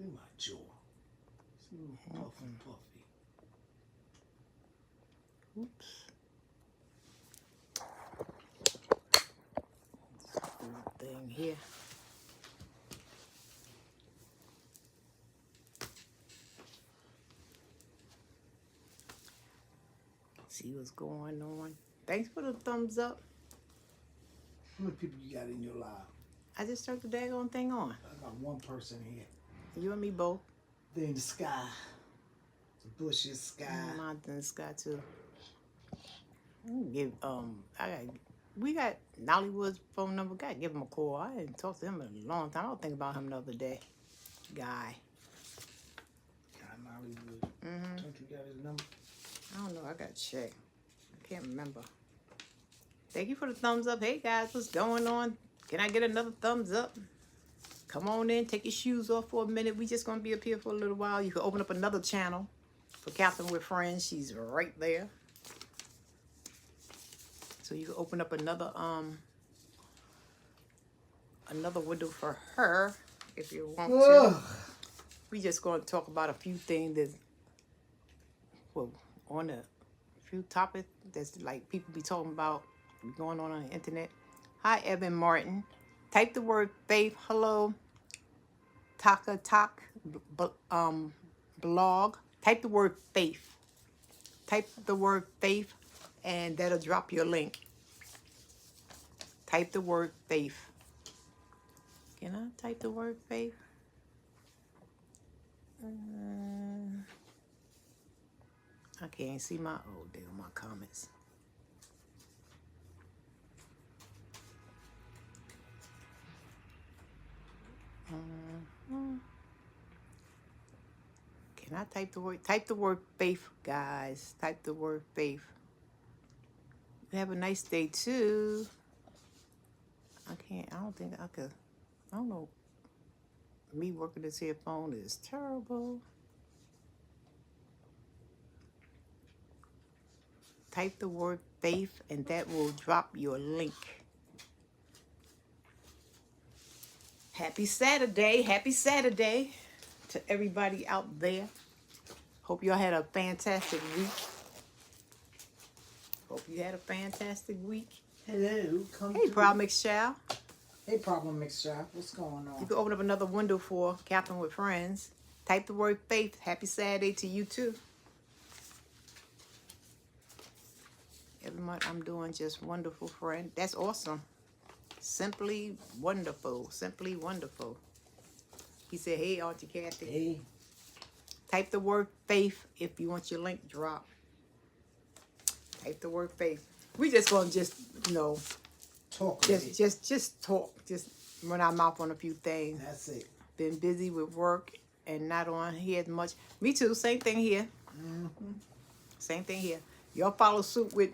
Look at my jaw. It's a little puffy, puffy. Oops. Thing here. See what's going on. Thanks for the thumbs up. How many people you got in your life? I just turned the daggone thing on. I got one person here. You and me both. They're in the sky. The bushes, sky. Mine's in the sky too. We got Nollywood's phone number. Gotta give him a call. I didn't talk to him in a long time. I don't think about him the other day. Guy. Nollywood. Don't you got his number? I don't know. I gotta check. I can't remember. Thank you for the thumbs up. Hey guys, what's going on? Can I get another thumbs up? Come on in. Take your shoes off for a minute. We just gonna be up here for a little while. You can open up another channel for Catherine with Friends. She's right there. So you can open up another window for her if you want to. We just going to talk about a few things that's on a few topics that's like people be talking about going on the internet. Hi, Evan Martin. Type the word faith. Hello, Taka Tak blog. Type the word faith. Type the word faith, and that'll drop your link. Type the word faith. Can I type the word faith? I can't see my my comments. Can I type the word? Type the word faith, guys. Type the word faith. Have a nice day too. I don't think I could. I don't know. Me working this here phone is terrible. Type the word faith and that will drop your link. Happy Saturday. Happy Saturday to everybody out there. Hope y'all had a fantastic week. Hope you had a fantastic week. Hello. Hey, Problem Mix Child. Hey, Problem Mix Child. What's going on? You can open up another window for Catherine with Friends. Type the word faith. Happy Saturday to you too. Every month I'm doing just wonderful, friend. That's awesome. Simply wonderful. Simply wonderful. He said, hey, Auntie Kathy. Hey. Type the word faith if you want your link dropped. Type the word faith. We just gonna talk. Just talk. Just run our mouth on a few things. That's it. Been busy with work and not on here as much. Me too. Same thing here. Same thing here. Y'all follow suit with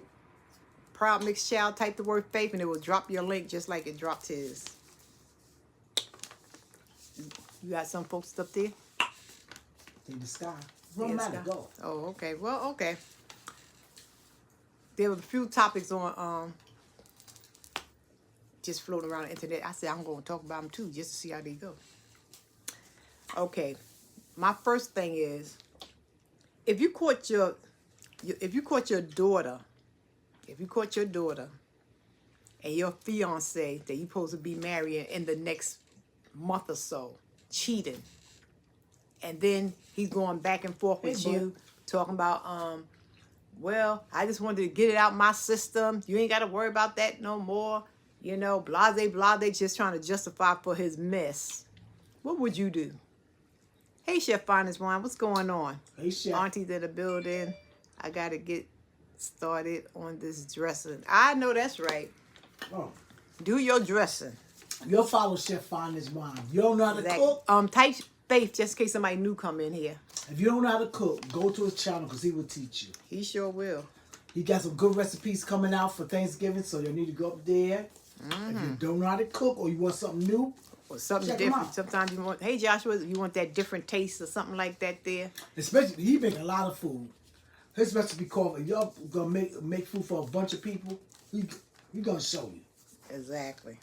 Proud Mixed Child. Type the word faith and it will drop your link just like it dropped his. You got some folks up there? In the sky. Go. Oh, okay. Well, okay. There were a few topics on just floating around the internet. I said I'm going to talk about them too, just to see how they go. Okay, my first thing is, if you caught your daughter, and your fiance that you're supposed to be marrying in the next month or so, cheating, and then he's going back and forth with you, talking about well, I just wanted to get it out my system. You ain't got to worry about that no more. You know, blase, blase, just trying to justify for his mess. What would you do? Hey, Chef Finest Wine, what's going on? Hey, Chef. Auntie's in the building. I got to get started on this dressing. I know that's right. Oh. Do your dressing. You'll follow Chef Finest Wine. You don't know how to cook? Type faith just in case somebody new come in here. If you don't know how to cook, go to his channel because he will teach you. He sure will. He got some good recipes coming out for Thanksgiving, so you need to go up there. If you don't know how to cook or you want something new, or something different. Sometimes you want, hey Joshua, you want that different taste or something like that there. Especially, he make a lot of food. His recipe called, if y'all gonna make food for a bunch of people, he gonna show you. Exactly.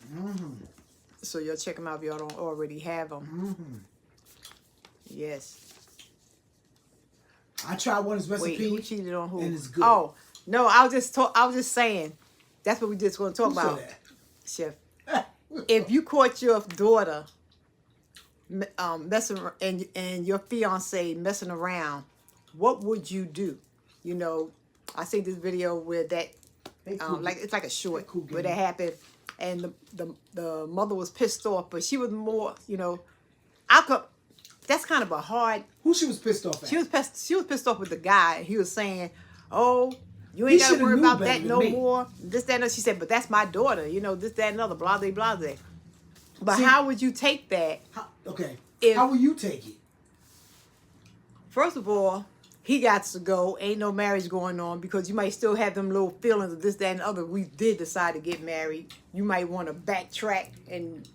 So you'll check them out if y'all don't already have them. Yes. I tried one of his Wait, recipes. who cheated on who? And it's good. Oh, no, I was just saying. That's what we just going to talk Who about, said Chef. that? If you caught your daughter messing and your fiance messing around, what would you do? You know, I seen this video where that like it's like a short where that happened, and the mother was pissed off, but she was more, you know, that's kind of a hard. Who she was pissed off at? She was pissed off with the guy. He was saying, "Oh, you He ain't got to shoulda worry knew about better that than no me." more." This, that, and she said, "But that's my daughter. You know, this, that, and other. Blase, blase." But See- how would you take that? Okay. If- How will you take it? First of all, he got to go. Ain't no marriage going on because you might still have them little feelings of this, that, and other. We did decide to get married. You might want to backtrack,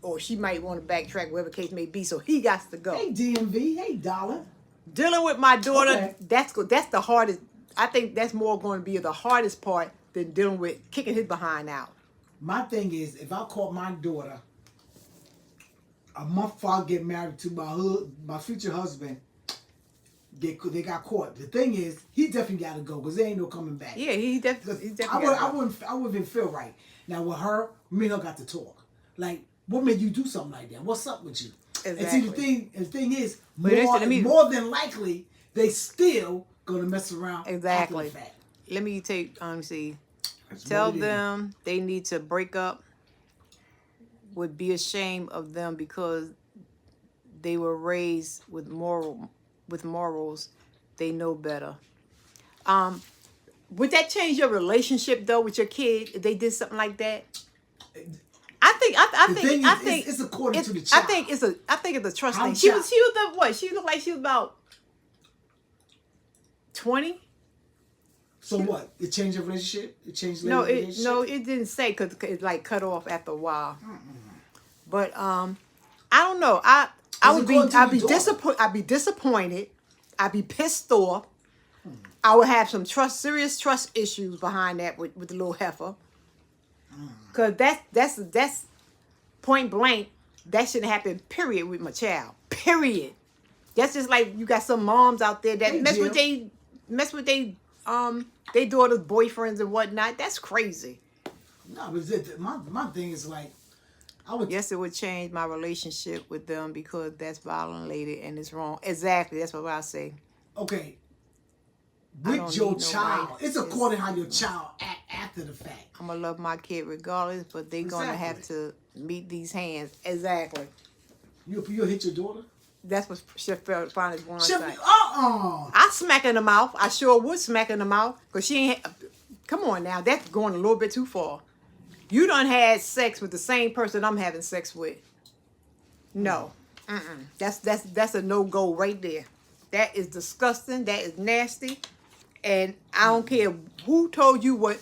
or she might want to backtrack, whatever the case may be. So he got to go. Hey, DMV. Hey, Dollar. Dealing with my daughter, Okay. that's the hardest. I think that's more going to be the hardest part than dealing with kicking his behind out. My thing is, if I caught my daughter a month before I get married to my future husband, they got caught. The thing is, he definitely got to go because there ain't no coming back. Yeah, he definitely. I wouldn't even feel right. Now with her, me and her got to talk. Like, what made you do something like that? What's up with you? Exactly. And see, the thing is, But listen, more than likely, they still gonna mess around. Exactly. After the fact. Let me see. That's Tell what it is. them they need to break up. Would be ashamed of them because they were raised with morals. They know better. Would that change your relationship though with your kid if they did something like that? I think it's according to the child. I think it's a trust How thing. She child- was the what? She looked like she was about 20. So what? It changed your relationship? It changed No, later it relationship? it didn't say because it like cut off after a while. But I don't know. I'd be disappointed. I'd be pissed off. I would have some serious trust issues behind that with the little heifer. Cause that's point blank. That shouldn't happen. Period with my child. Period. That's just like you got some moms out there that Hey, mess with Jill. they daughters' boyfriends and whatnot. That's crazy. No, but my thing is like, Yes, it would change my relationship with them because that's violated and it's wrong. Exactly. That's what I say. okay, I don't with your need no child, rights. it's according how your child act after the fact. I'm gonna love my kid regardless, but they're gonna have to meet these hands. Exactly. You'll hit your daughter? That's what Chef finally wants to say. Uh-uh. I smack in the mouth. I sure would smack in the mouth because she ain't. Come on now, that's going a little bit too far. You done had sex with the same person I'm having sex with. No, that's a no go right there. That is disgusting. That is nasty, and I don't care who told you what.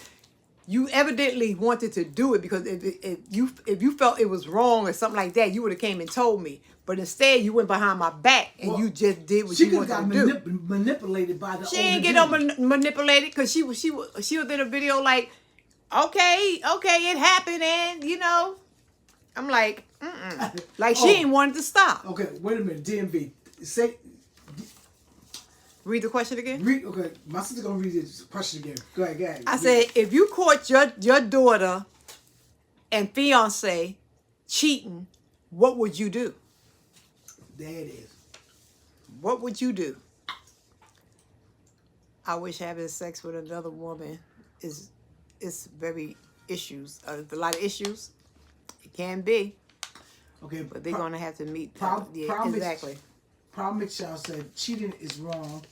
You evidently wanted to do it because if you felt it was wrong or something like that, you would have came and told me. But instead, you went behind my back and you just did what you wanted to do. Manipulated by the. She ain't get manipulated because she was in a video like, okay, it happened, and you know, I'm like, like she ain't wanted to stop. Okay, wait a minute, DMV. Read the question again. Okay, my sister gonna read this question again. Go ahead. I said, if you caught your daughter and fiance cheating, what would you do? There it is. What would you do? I wish having sex with another woman is very issues. A lot of issues. It can be, Okay, but they're gonna have to meet. Exactly. Problem with y'all said cheating is wrong,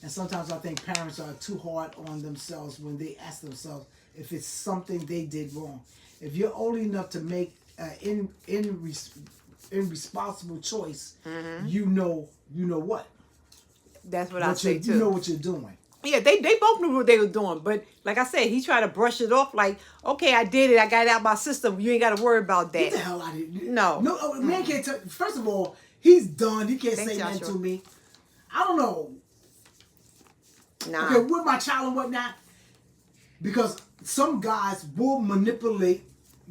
and sometimes I think parents are too hard on themselves when they ask themselves if it's something they did wrong. If you're old enough to make irresponsible choice, you know what. That's what I say too. You know what you're doing. Yeah, they both knew what they were doing, but like I said, he tried to brush it off like, okay, I did it, I got it out of my system. You ain't got to worry about that. Get the hell out of here. No, man can't tell. First of all, he's done. He can't say nothing to me. I don't know. Nah. Okay, with my child and whatnot, because some guys will manipulate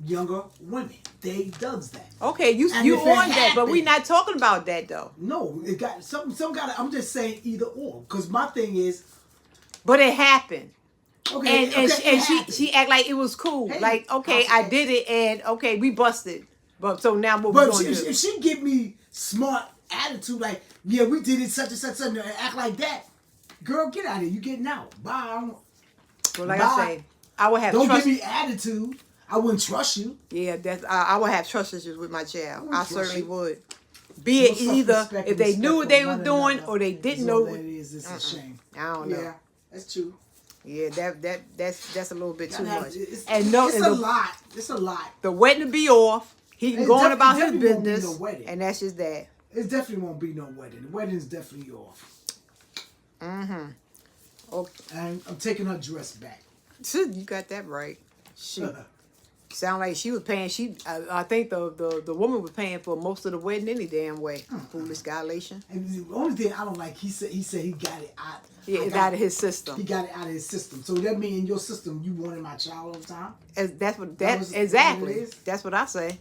younger women. They does that. Okay, you And you if on it that, but we happened- not talking about that though. No, it got some got. I'm just saying either or. Because my thing is, But it happened. okay, And okay, it she happened. act like it was cool. Hey, like, okay, I did it and okay, we busted. But so now what we But gonna do? if she give me smart attitude, like, yeah, we did it, such and such, and act like that, girl, get out of here. You getting out. Bye. Well, like Bye. I say, I would have Don't trust. give me attitude. I wouldn't trust you. Yeah, that's I would have trust issues with my child. I trust certainly you. would. Be it No either self-respect if and they knew what they respect was for doing one or they another didn't is know. all that is. It's a shame. I don't know. Yeah, that's true. Yeah, that's a little bit too Gotta have- much. It's, And no, it's and a the, lot. It's a lot. the wedding to be off. He It going about his definitely won't be business, no wedding. and that's just that. It definitely won't be no wedding. The wedding is definitely off. Okay, And I'm taking her dress back. you got that right. Shoot. Sound like she was paying. I think the woman was paying for most of the wedding any damn way. Foolish Galatian. And the only thing I don't like, he said he got it out. Yeah, I it's got- out of his system. He got it out of his system. So that means in your system, you wanted my child all the time. That's what That was- exactly. what it is? That's what I say.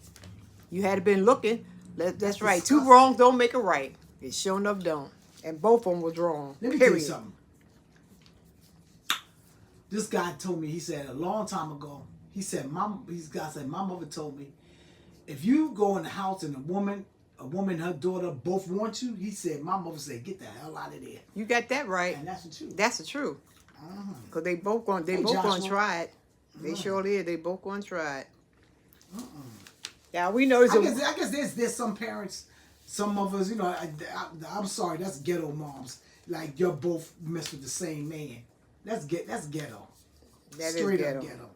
You had been looking. That's right. Two disgusting. wrongs don't make a right. It sure enough don't. And both of them was wrong. Let me tell you Period. something. This guy told me, he said a long time ago, he said, my mother told me, if you go in the house and a woman, her daughter both want you, he said, my mother said, get the hell out of there. You got that right. And that's the truth. That's the truth. Cause they both going Hey, to Joshua. try it. They sure did. They both going to try it. Yeah, we know. I guess there's some parents, some mothers, you know, I'm sorry, that's ghetto moms. Like, you're both mess with the same man. That's ghetto. That is Straight ghetto. up ghetto.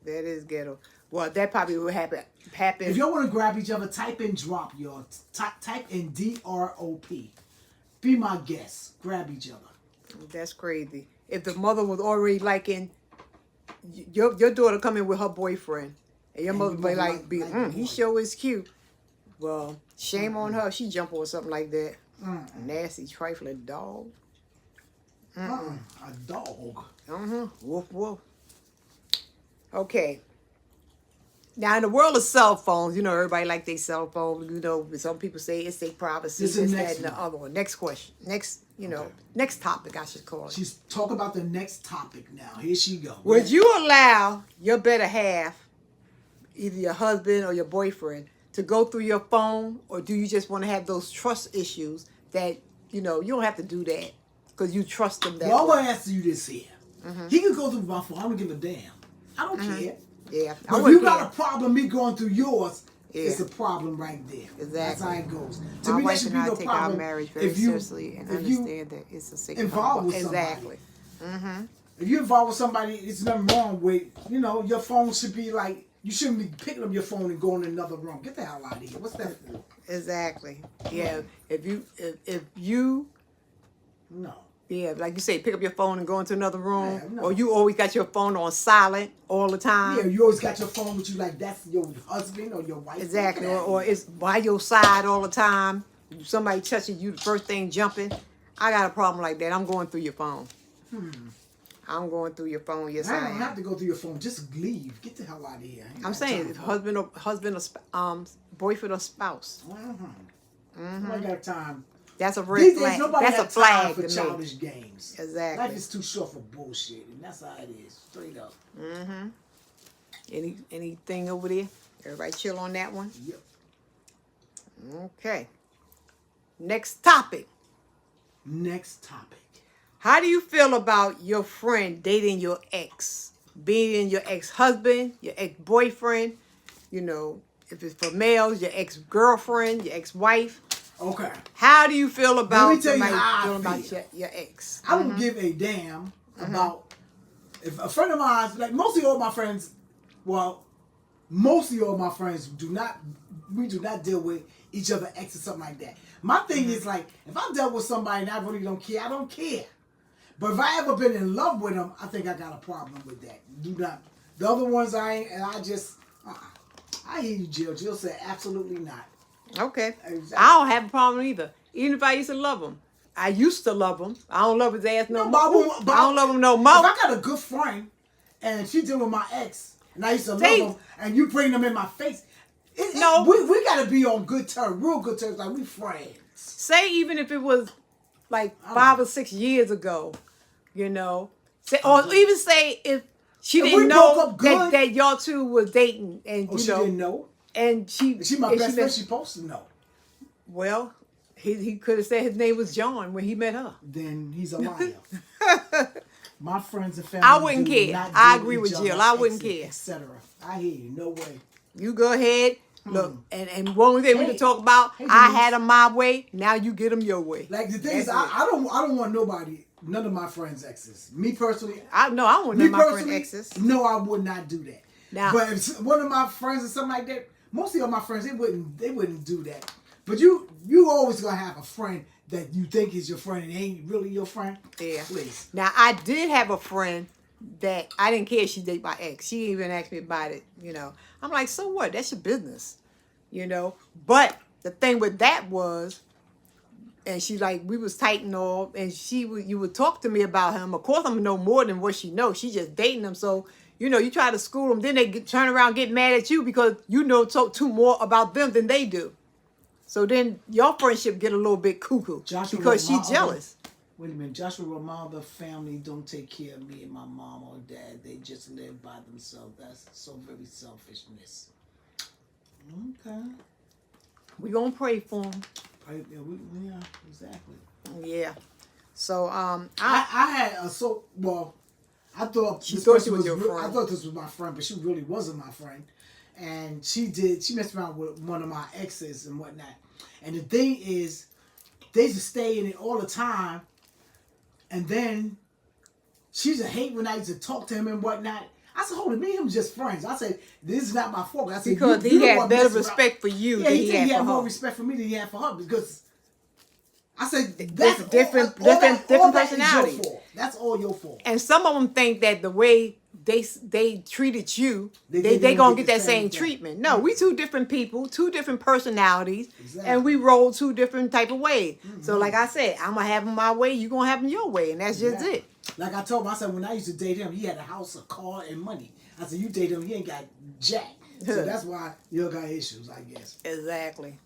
That is ghetto. Well, that probably would happen. If y'all want to grab each other, type in drop, y'all. Type in DROP. Be my guest. Grab each other. That's crazy. If the mother was already liking your daughter coming with her boyfriend, and your mother be like, the he boy. sure is cute. Well, shame on her. She jump on something like that. Nasty, trifling dog. A dog. Woof woof. Okay. Now in the world of cell phones, you know, everybody like their cell phone. You know, some people say it's their privacy. This is This, next that, and the one. other one. Next question. Next, Okay. next topic. I should call it. She's talking about the next topic now. Here she go. Would you allow your better half, either your husband or your boyfriend, to go through your phone, or do you just want to have those trust issues that you don't have to do that because you trust them that Well, I'm way? going to ask you this here. He could go through my phone. I don't give a damn. I don't care. Yeah, I But if wouldn't you got care. a problem me going through yours, Yeah. it's a problem right there. That's how Exactly. it goes. To My me, that wife should and be I no take our problem marriage very if you seriously and if you understand that it's a sacred involved with somebody. Exactly. If you're involved with somebody, it's nothing wrong with, your phone should be like, you shouldn't be picking up your phone and going in another room. Get the hell out of here. What's that for? Exactly. Yeah. If you No. yeah, like you say, pick up your phone and go into another room, Yeah, no. or you always got your phone on silent all the time. Yeah, you always got your phone with you like that's your husband or your wife. Exactly. Get out of Or here. it's by your side all the time. Somebody touching you, the first thing jumping. I got a problem like that. I'm going through your phone. I'm going through your phone. Yes, I I don't am. have to go through your phone. Just leave. Get the hell out of here. I ain't I'm got saying time if for husband or boyfriend or spouse. Nobody got time. That's a red These days, flag. nobody That's a got flag time for to me. childish games. Exactly. Life is too short for bullshit, and that's how it is. Straight up. Anything over there? Everybody chill on that one. Yep. Okay. Next topic. Next topic. How do you feel about your friend dating your ex? Being your ex-husband, your ex-boyfriend, if it's for males, your ex-girlfriend, your ex-wife. Okay. How do you feel about Let me tell you somebody how I feeling about feel. your ex? I don't give a damn about if a friend of mine, like mostly all my friends, we do not deal with each other ex or something like that. My thing is like, if I dealt with somebody and I really don't care, I don't care. But if I ever been in love with them, I think I got a problem with that. Do not. The other ones I ain't, and I just, I hear you, Jill. Jill said absolutely not. Okay. Exactly. I don't have a problem either. Even if I used to love him. I used to love him. I don't love his ass no more. I don't love him no more. If I got a good friend and she dealing with my ex, and I used to They- love them, and you bring them in my face. No. We got to be on good terms, real good terms, like we friends. Say even if it was like I don't 5 know. or 6 years ago, you know, say, or even say if she If didn't we know broke up good- that y'all two was dating, and Oh, you she know, didn't know. and she My and best met- friend. She supposed to know. Well, he could have said his name was John when he met her. Then he's a liar. My friends and family. I wouldn't do care. not I deal agree each with other, Jill. I wouldn't exit, care. etc. I hear you. No way. You go ahead. Look, and one thing we Hey. can talk about, Hey, I Denise. had them my way, now you get them your way. Like the thing is, That's it. I don't want nobody, none of my friends' exes. Me personally, I know I want me none of my friend personally, exes. no, I would not do that. Now- But if one of my friends or something like that, mostly of my friends, they wouldn't do that. But you always gonna have a friend that you think is your friend and ain't really your friend. Yeah. Please. Now I did have a friend that I didn't care if she dated my ex. She even asked me about it, you know. I'm like, so what? That's your business. You know? But the thing with that was, and she like, we was tight and all, and you would talk to me about him. Of course I'm know more than what she knows. She just dating him. So, you know, you try to school them, then they turn around and get mad at you because you know too more about them than they do. So then your friendship get a little bit cuckoo Joshua because she wrote my jealous. Wait a minute, Joshua wrote, my other family don't take care of me and my mom or dad. They just live by themselves. That's so very selfishness. Okay. We gonna pray for him. Yeah, exactly. Yeah. So I had a I thought She this thought person she was your I friend. thought this was my friend, but she really wasn't my friend. And she messed around with one of my exes and whatnot. And the thing is, they used to stay in it all the time. And then she used to hate when I used to talk to him and whatnot. I said, hold it, me and him just friends. I said, this is not my fault. I said, because you he the had one better messing around. respect for you Yeah, than he he had for more her. respect for me than he had for her because I said That's that's different- all different that is your personalities. fault. That's all your fault. And some of them think that the way they treated you, They they didn't gonna get get the that same same thing. treatment. No, we two different people, two different personalities, Exactly. and we roll two different type of ways. So like I said, I'm gonna have them my way, you gonna have them your way, and that's just Exactly. it. Like I told him, I said when I used to date him, he had a house, a car, and money. I said you date him, he ain't got jack. So that's why you got issues, I guess. Exactly.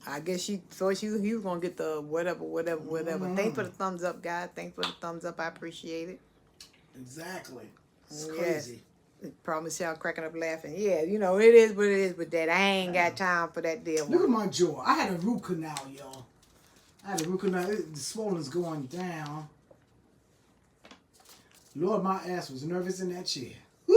I guess she thought he was gonna get the whatever. Thanks for the thumbs up, guys. Thanks for the thumbs up. I appreciate it. Exactly. It's Yes. crazy. Probably see I'm cracking up laughing. Yeah, you know, it is what it is with that. I ain't got time for that deal. Look at my jaw. I had a root canal, y'all. I had a root canal. The swollen's going down. Lord, my ass was nervous in that chair. Woo!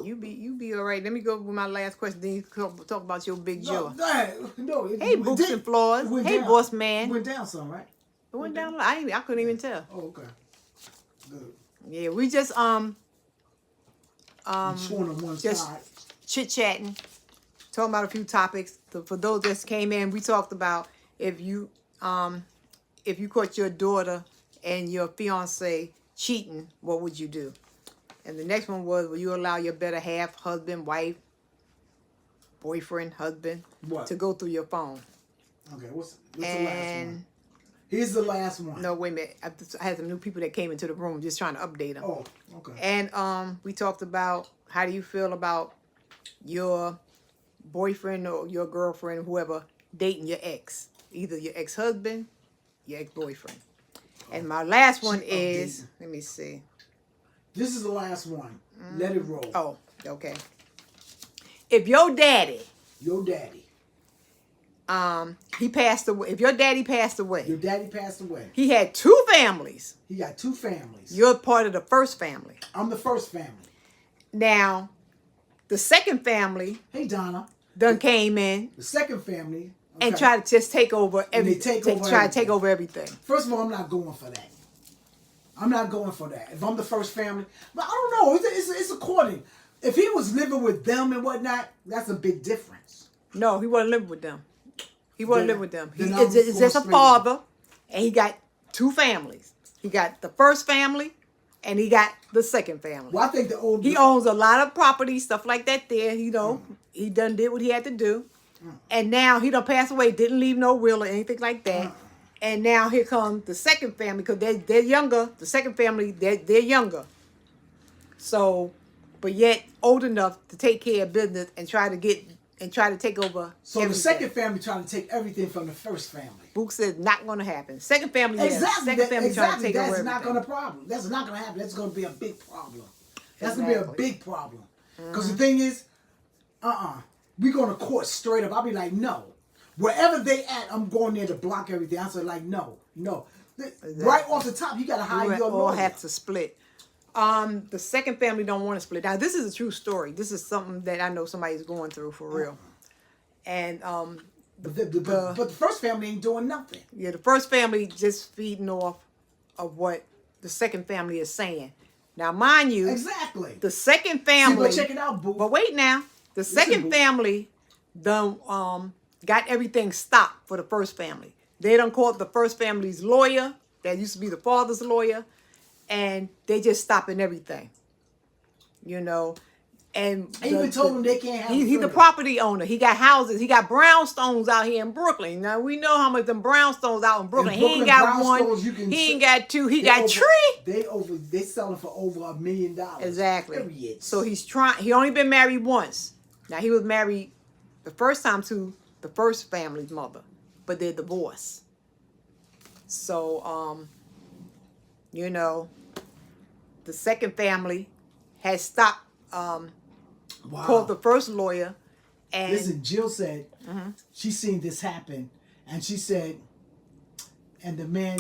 You be all right. Let me go with my last question. Then you can talk about your big jaw. No, go ahead. No, Hey, Boots and Floors. it went Hey, down. boss man. It went down some, right? It went down. I couldn't even tell. Oh, okay. Good. Yeah, we just I'm showing on one just- side. chit chatting, talking about a few topics. For those that came in, we talked about if you caught your daughter and your fiance cheating, what would you do? And the next one was, will you allow your better half, husband, wife, boyfriend, husband, What? to go through your phone? Okay, what's the last one? And Here's the last one. no, wait a minute. I had some new people that came into the room, just trying to update them. Oh, okay. And we talked about how do you feel about your boyfriend or your girlfriend, whoever, dating your ex, either your ex-husband, your ex-boyfriend. And my last one She is, updating. let me see. This is the last one. Let it roll. Oh, okay. If your daddy, Your daddy. he passed away. If your daddy passed Your away, daddy passed away. he had two families. He got two families. You're part of the first family. I'm the first family. Now, the second family Hey, Donna. done came in The second family. and okay. tried to just take over And they everything. take over Try to everything. take over everything. First of all, I'm not going for that. I'm not going for that. If I'm the first family, but I don't know. It's according. If he was living with them and whatnot, that's a big difference. No, he wasn't living with them. He wasn't Then- living with them. then He I'm is just a going straight. father, and he got two families. He got the first family, and he got the second family. Well, I think the old. He owns a lot of property, stuff like that there. You know, he done did what he had to do. And now he done passed away, didn't leave no will or anything like that. And now here comes the second family, because they're younger. The second family, they're younger. So but yet old enough to take care of business and try to take over. So everything. the second family trying to take everything from the first family. Book said not going to happen. Second family, yes. Exactly. Second family trying to take over That's everything. not going to problem. That's not going to happen. That's going to be a big problem. That's going to be a big problem. Because the thing is, we're going to court straight up. I'll be like, no. Wherever they at, I'm going there to block everything. I said, like, no. Exactly. Right off the top, you got to hire your lawyer. All have to split. The second family don't want to split. Now, this is a true story. This is something that I know somebody's going through for real. And but the first family ain't doing nothing. Yeah, the first family just feeding off of what the second family is saying. Now, mind you, exactly, the second family. See, but check it out, boo. But wait now, the second family done got everything stopped for the first family. They done called the first family's lawyer, that used to be the father's lawyer, and they just stopping everything. You know, and I even told them they can't have. He's the property owner. He got houses. He got brownstones out here in Brooklyn. Now we know how much them brownstones out in Brooklyn. He ain't got one. He ain't got two. He got three. They selling for over $1 million. Exactly. Period. So he's trying. He only been married once. Now he was married the first time to the first family's mother, but they're divorced. So you know, the second family has stopped. Called the first lawyer, and listen, Jill said she seen this happen, and she said, and the man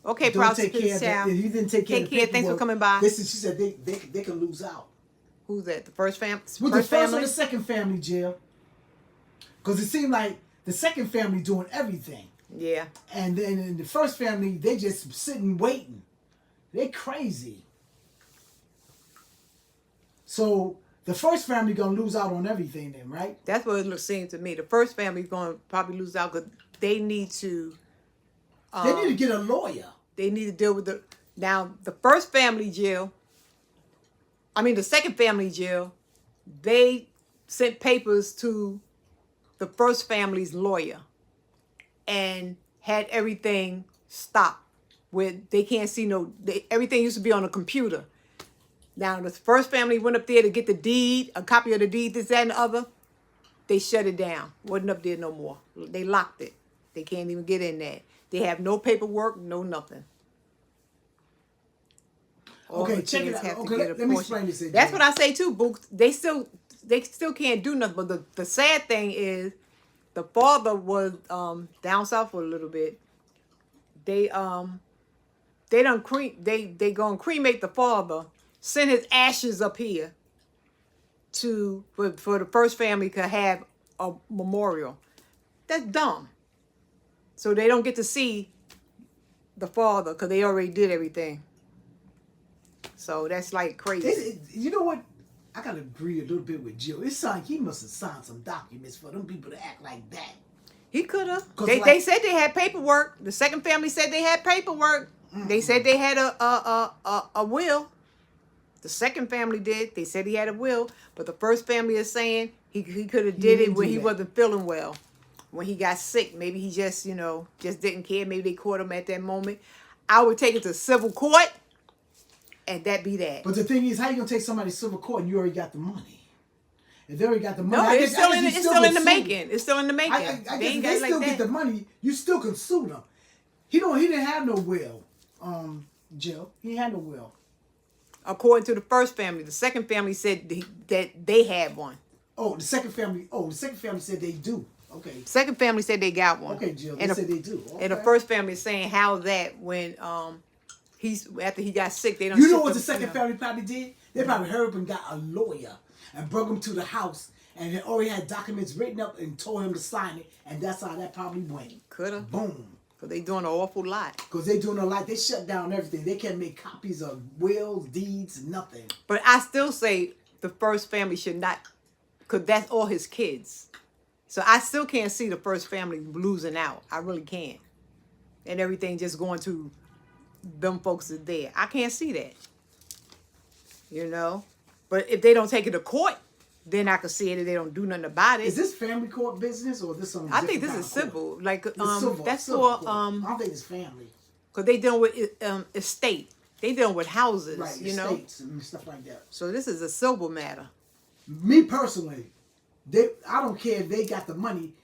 don't take care of it. He didn't take care of it. Thanks for coming by. Listen, she said they can lose out. Who's that? The first family? With the first or the second family, Jill? Because it seemed like the second family doing everything. Yeah. And then in the first family, they just sitting waiting. They crazy. So the first family gonna lose out on everything then, right? That's what it seems to me. The first family's gonna probably lose out because they need to. They need to get a lawyer. They need to deal with the first family jail. I mean the second family jail. They sent papers to the first family's lawyer, and had everything stopped. Where they can't see everything used to be on a computer. Now, the first family went up there to get the deed, a copy of the deed, this, that, and the other. They shut it down. Wasn't up there no more. They locked it. They can't even get in there. They have no paperwork, no nothing. Okay, check it out. Okay, let me explain this again. That's what I say too, Book. They still can't do nothing. But the sad thing is, the father was down south for a little bit. They gonna cremate the father. Send his ashes up here for the first family to have a memorial. That's dumb. So they don't get to see the father because they already did everything. So that's like crazy. You know what? I gotta agree a little bit with Jill. It sounds like he must have signed some documents for them people to act like that. He could have. They said they had paperwork. The second family said they had paperwork. They said they had a will. The second family did. They said he had a will, but the first family is saying he could have did it when he wasn't feeling well, when he got sick. Maybe he just didn't care. Maybe they caught him at that moment. I would take it to civil court, and that be that. But the thing is, how you gonna take somebody to civil court and you already got the money? If they already got the money, no, it's still in the making. It's still in the making. I guess if they still get the money, you still can sue them. He didn't have no will, Jill. He had no will. According to the first family, the second family said that they had one. The second family said they do. Okay. Second family said they got one. Okay, Jill. They said they do. Okay. And the first family is saying how that when after he got sick, they don't. You know what the second family probably did? They probably hurried up and got a lawyer and brought him to the house and they already had documents written up and told him to sign it, and that's how that probably went. Coulda. Boom. Because they doing an awful lot. Because they doing a lot. They shut down everything. They can't make copies of wills, deeds, nothing. But I still say the first family should not, because that's all his kids. So I still can't see the first family losing out. I really can't. And everything just going to them folks that there. I can't see that. You know? But if they don't take it to court, then I could see it if they don't do nothing about it. Is this family court business or this something? I think this is civil. Like civil, that's civil for I don't think it's family. because they dealing with estate. They dealing with houses, right, you know. estates and stuff like that. So this is a civil matter. Me personally, I don't care if they got the money.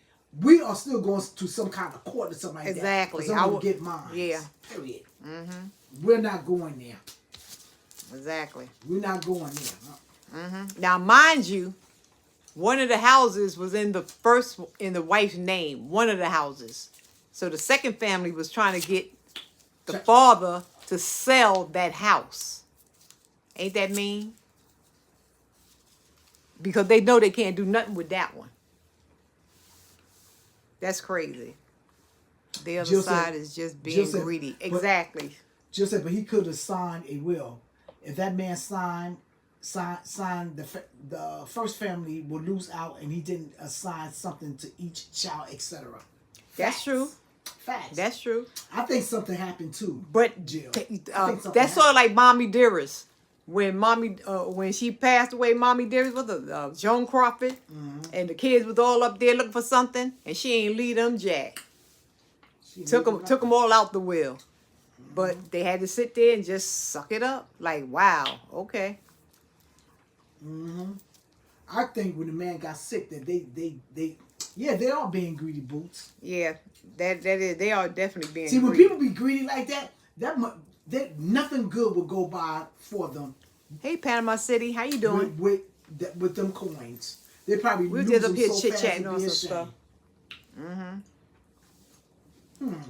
We are still going to some kind of court or something like Exactly. that. Exactly. I would get mine. Yeah. Period. We're not going there. Exactly. We're not going there. Now, mind you, one of the houses was in the wife's name. One of the houses. So the second family was trying to get the father to sell that house. Ain't that mean? Because they know they can't do nothing with that one. That's crazy. The other side is just being greedy. Exactly. Just said, but he could have signed a will. If that man signed, the first family will lose out, and he didn't assign something to each child, etc. That's true. Facts. That's true. I think something happened too. But Jill. That's sort of like Mommy Dearest. When she passed away, Mommy Dearest was Joan Crawford, and the kids was all up there looking for something, and she ain't leave them jack. Took them all out the will, but they had to sit there and just suck it up. Like, wow, okay. I think when the man got sick, that they are being greedy boots. Yeah, that is, they are definitely being. See, greedy. when people be greedy like that nothing good will go by for them. Hey, Panama City, how you doing? With them coins, they probably we're lose just up them here so chit fast chatting it'd on be a some shame. stuff.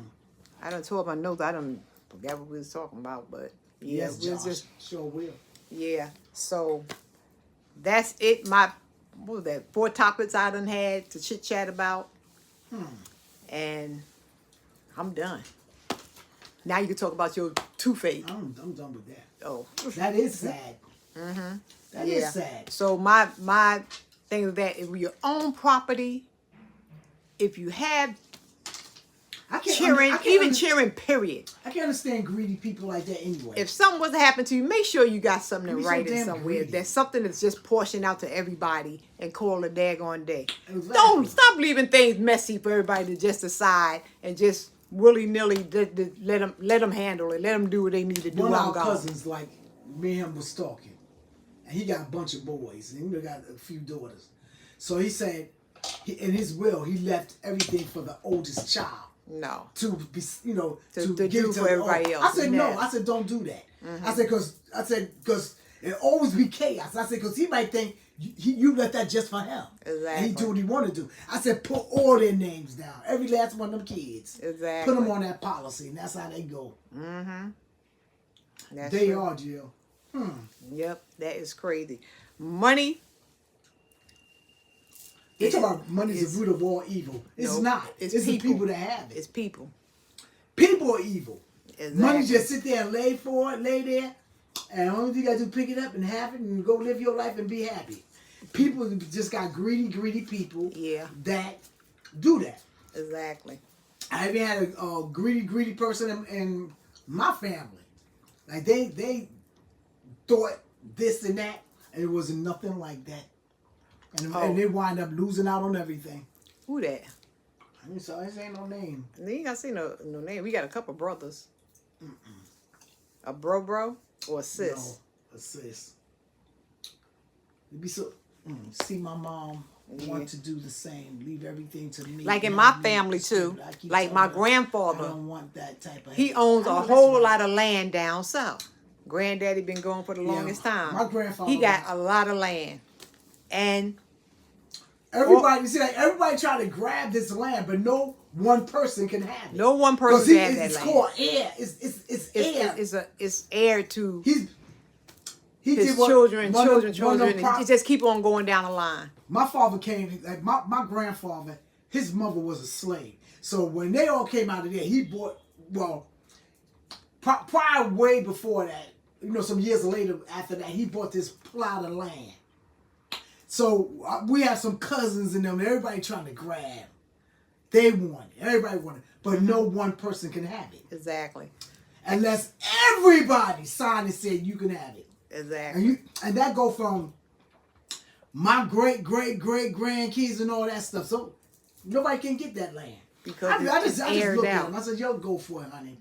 I done tore up my notes. I done forgot what we was talking about, but yeah, Yes, we'll Josh, just sure will. yeah. So that's it. What was that? 4 topics I done had to chit chat about, and I'm done. Now you can talk about your two-faith. I'm done with that. Oh, That is sad. That is sad. So my thing is that if your own property, if you have cheering, period. I can't understand greedy people like that anyway. If something was to happen to you, make sure you got something in Be so writing damn somewhere. greedy. That's something that's just portioned out to everybody and call a daggone day. Exactly. Don't stop leaving things messy for everybody to just decide and just willy-nilly let them handle it. Let them do what they need to do. One of our cousins, like me and him was talking, and he got a bunch of boys, and he got a few daughters. So he said, in his will, he left everything for the oldest child. No. To be, to give to everybody else. I said no. I said don't do that. I said because it always be chaos. I said because he might think you left that just for him. Exactly. And he do what he want to do. I said put all their names down, every last one of them kids. Exactly. Put them on that policy, and that's how they go. That's They true. are, Jill. Yep, that is crazy. Money. They talk about money is the root of all evil. It's not. It's the people that have it. It's people. People are evil. Exactly. Money just sit there and lay there, and all you gotta do is pick it up and have it and go live your life and be happy. People just got greedy people that do that. Exactly. I even had a greedy person in my family. Like they thought this and that, and it was nothing like that. And they wind up losing out on everything. Who that? I mean, so this ain't no name. You ain't gotta say no name. We got a couple brothers. A bro or a sis? No, a sis. It'd be so. See, my mom want to do the same. Leave everything to me. Like in my family too. Like my grandfather. I don't want that type of. He owns a whole lot of land down south. Granddaddy been going for the longest time. My grandfather. He got a lot of land, and everybody everybody trying to grab this land, but no one person can have it. No one person can have that land. It's called heir. It's heir. It's heir to his children. It just keep on going down the line. My father came, like my grandfather, his mother was a slave. So when they all came out of there, he bought, prior way before that, some years later after that, he bought this plot of land. So we have some cousins in them, everybody trying to grab. They want it. Everybody want it. But no one person can have it. Exactly. Unless everybody signed and said you can have it. Exactly. And that go from my great grandkids and all that stuff. So nobody can get that land. Because I just aired looked out. at him. I said, yo, go for it, honey.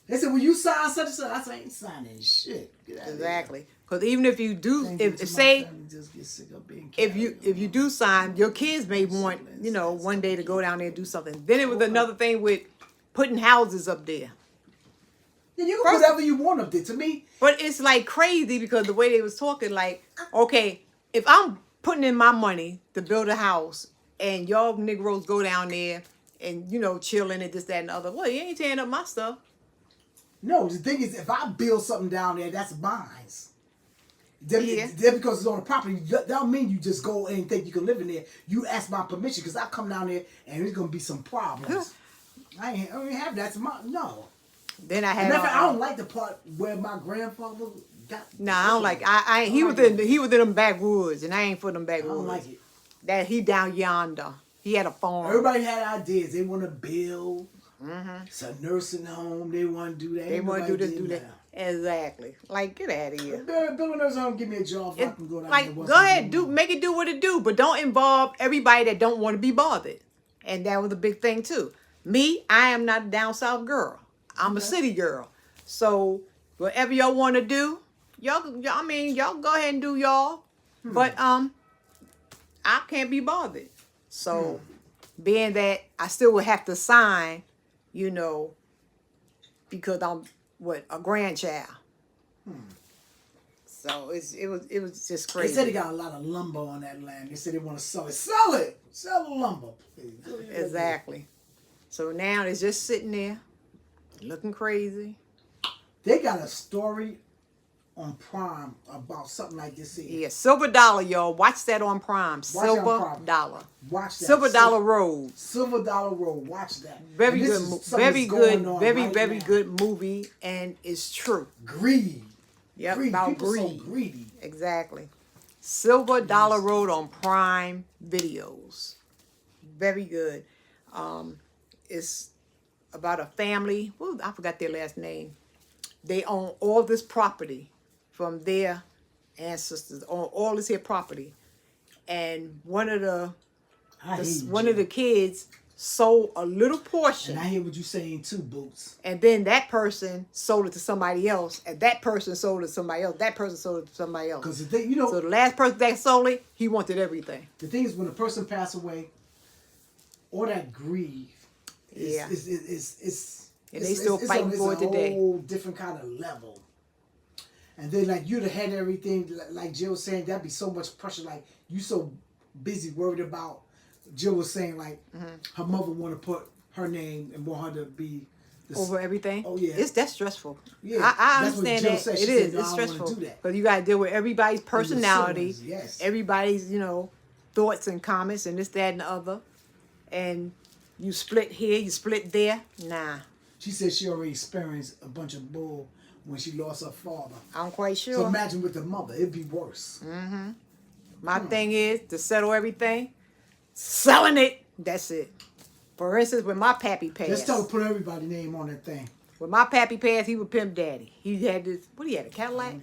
They said, "Will you sign such and such?" I said, "I ain't signing shit." Get out of Exactly. Because even if you do, here. if say Just get sick of being if you do sign, your kids may want one day to go down there and do something. Then it was another thing with putting houses up there. Yeah, you can put whatever you want up there. To me, but it's like crazy because the way they was talking, like, okay, if I'm putting in my money to build a house and y'all Negroes go down there and chilling and this, that, and the other, well, you ain't tearing up my stuff. No, the thing is, if I build something down there, that's mine. Yeah. Just because it's on the property, that don't mean you just go and think you can live in there. You ask my permission because I come down there and there's gonna be some problems. I don't have that's my no. Then I had. I don't like the part where my grandfather got. I don't like. He was in them backwoods, and I ain't for them backwoods. I don't like it. That he down yonder. He had a farm. Everybody had ideas. They want to build. It's a nursing home. They want to do that. They want to do this, do that. Exactly. Like, get out of here. Build a nursing home. Give me a job. I can go down like, there. go ahead, make it do what it do, but don't involve everybody that don't want to be bothered. And that was a big thing too. Me, I am not a down south girl. I'm a city girl. So whatever y'all want to do, y'all go ahead and do y'all. But I can't be bothered. So being that I still would have to sign, because I'm a grandchild. So it was just crazy. They said they got a lot of lumber on that land. They said they want to sell it. Sell it. Sell the lumber. Exactly. So now it's just sitting there, looking crazy. They got a story on Prime about something like this here. Yeah, Silver Dollar, y'all. Watch that on Prime. Silver Dollar. Watch that. Silver Dollar Road. Silver Dollar Road. Watch that. Very good, very good movie, and it's true. Greed. Yep, greed. about People greed. So greedy. Exactly. Silver Dollar Road on Prime Videos. Very good. It's about a family. Well, I forgot their last name. They own all this property from their ancestors. Own all this here property, and one of the kids sold a little portion. And I hear what you're saying too, Boots. And then that person sold it to somebody else, and that person sold it to somebody else. That person sold it to somebody else. Because the thing, so the last person that sold it, he wanted everything. The thing is, when a person passes away, all that greed is and they still fighting for it today. It's a whole different kind of level. And then, like, you'd have had everything, like Jill was saying, that'd be so much pressure. Like, you so busy worried about, Jill was saying, like, her mother want to put her name and want her to be over everything. Oh, yeah. That's stressful. Yeah. I understand that. Said. It is. Said, no, it's stressful. Because you got to deal with everybody's personality, everybody's, thoughts and comments and this, that, and the other. And you split here, you split there. Nah. She said she already experienced a bunch of bull when she lost her father. I'm quite sure. So imagine with the mother, it'd be worse. My thing is to settle everything, selling it. That's it. For instance, when my pappy passed. Just tell her put everybody's name on that thing. When my pappy passed, he was Pimp Daddy. He had this. What he had, a Cadillac?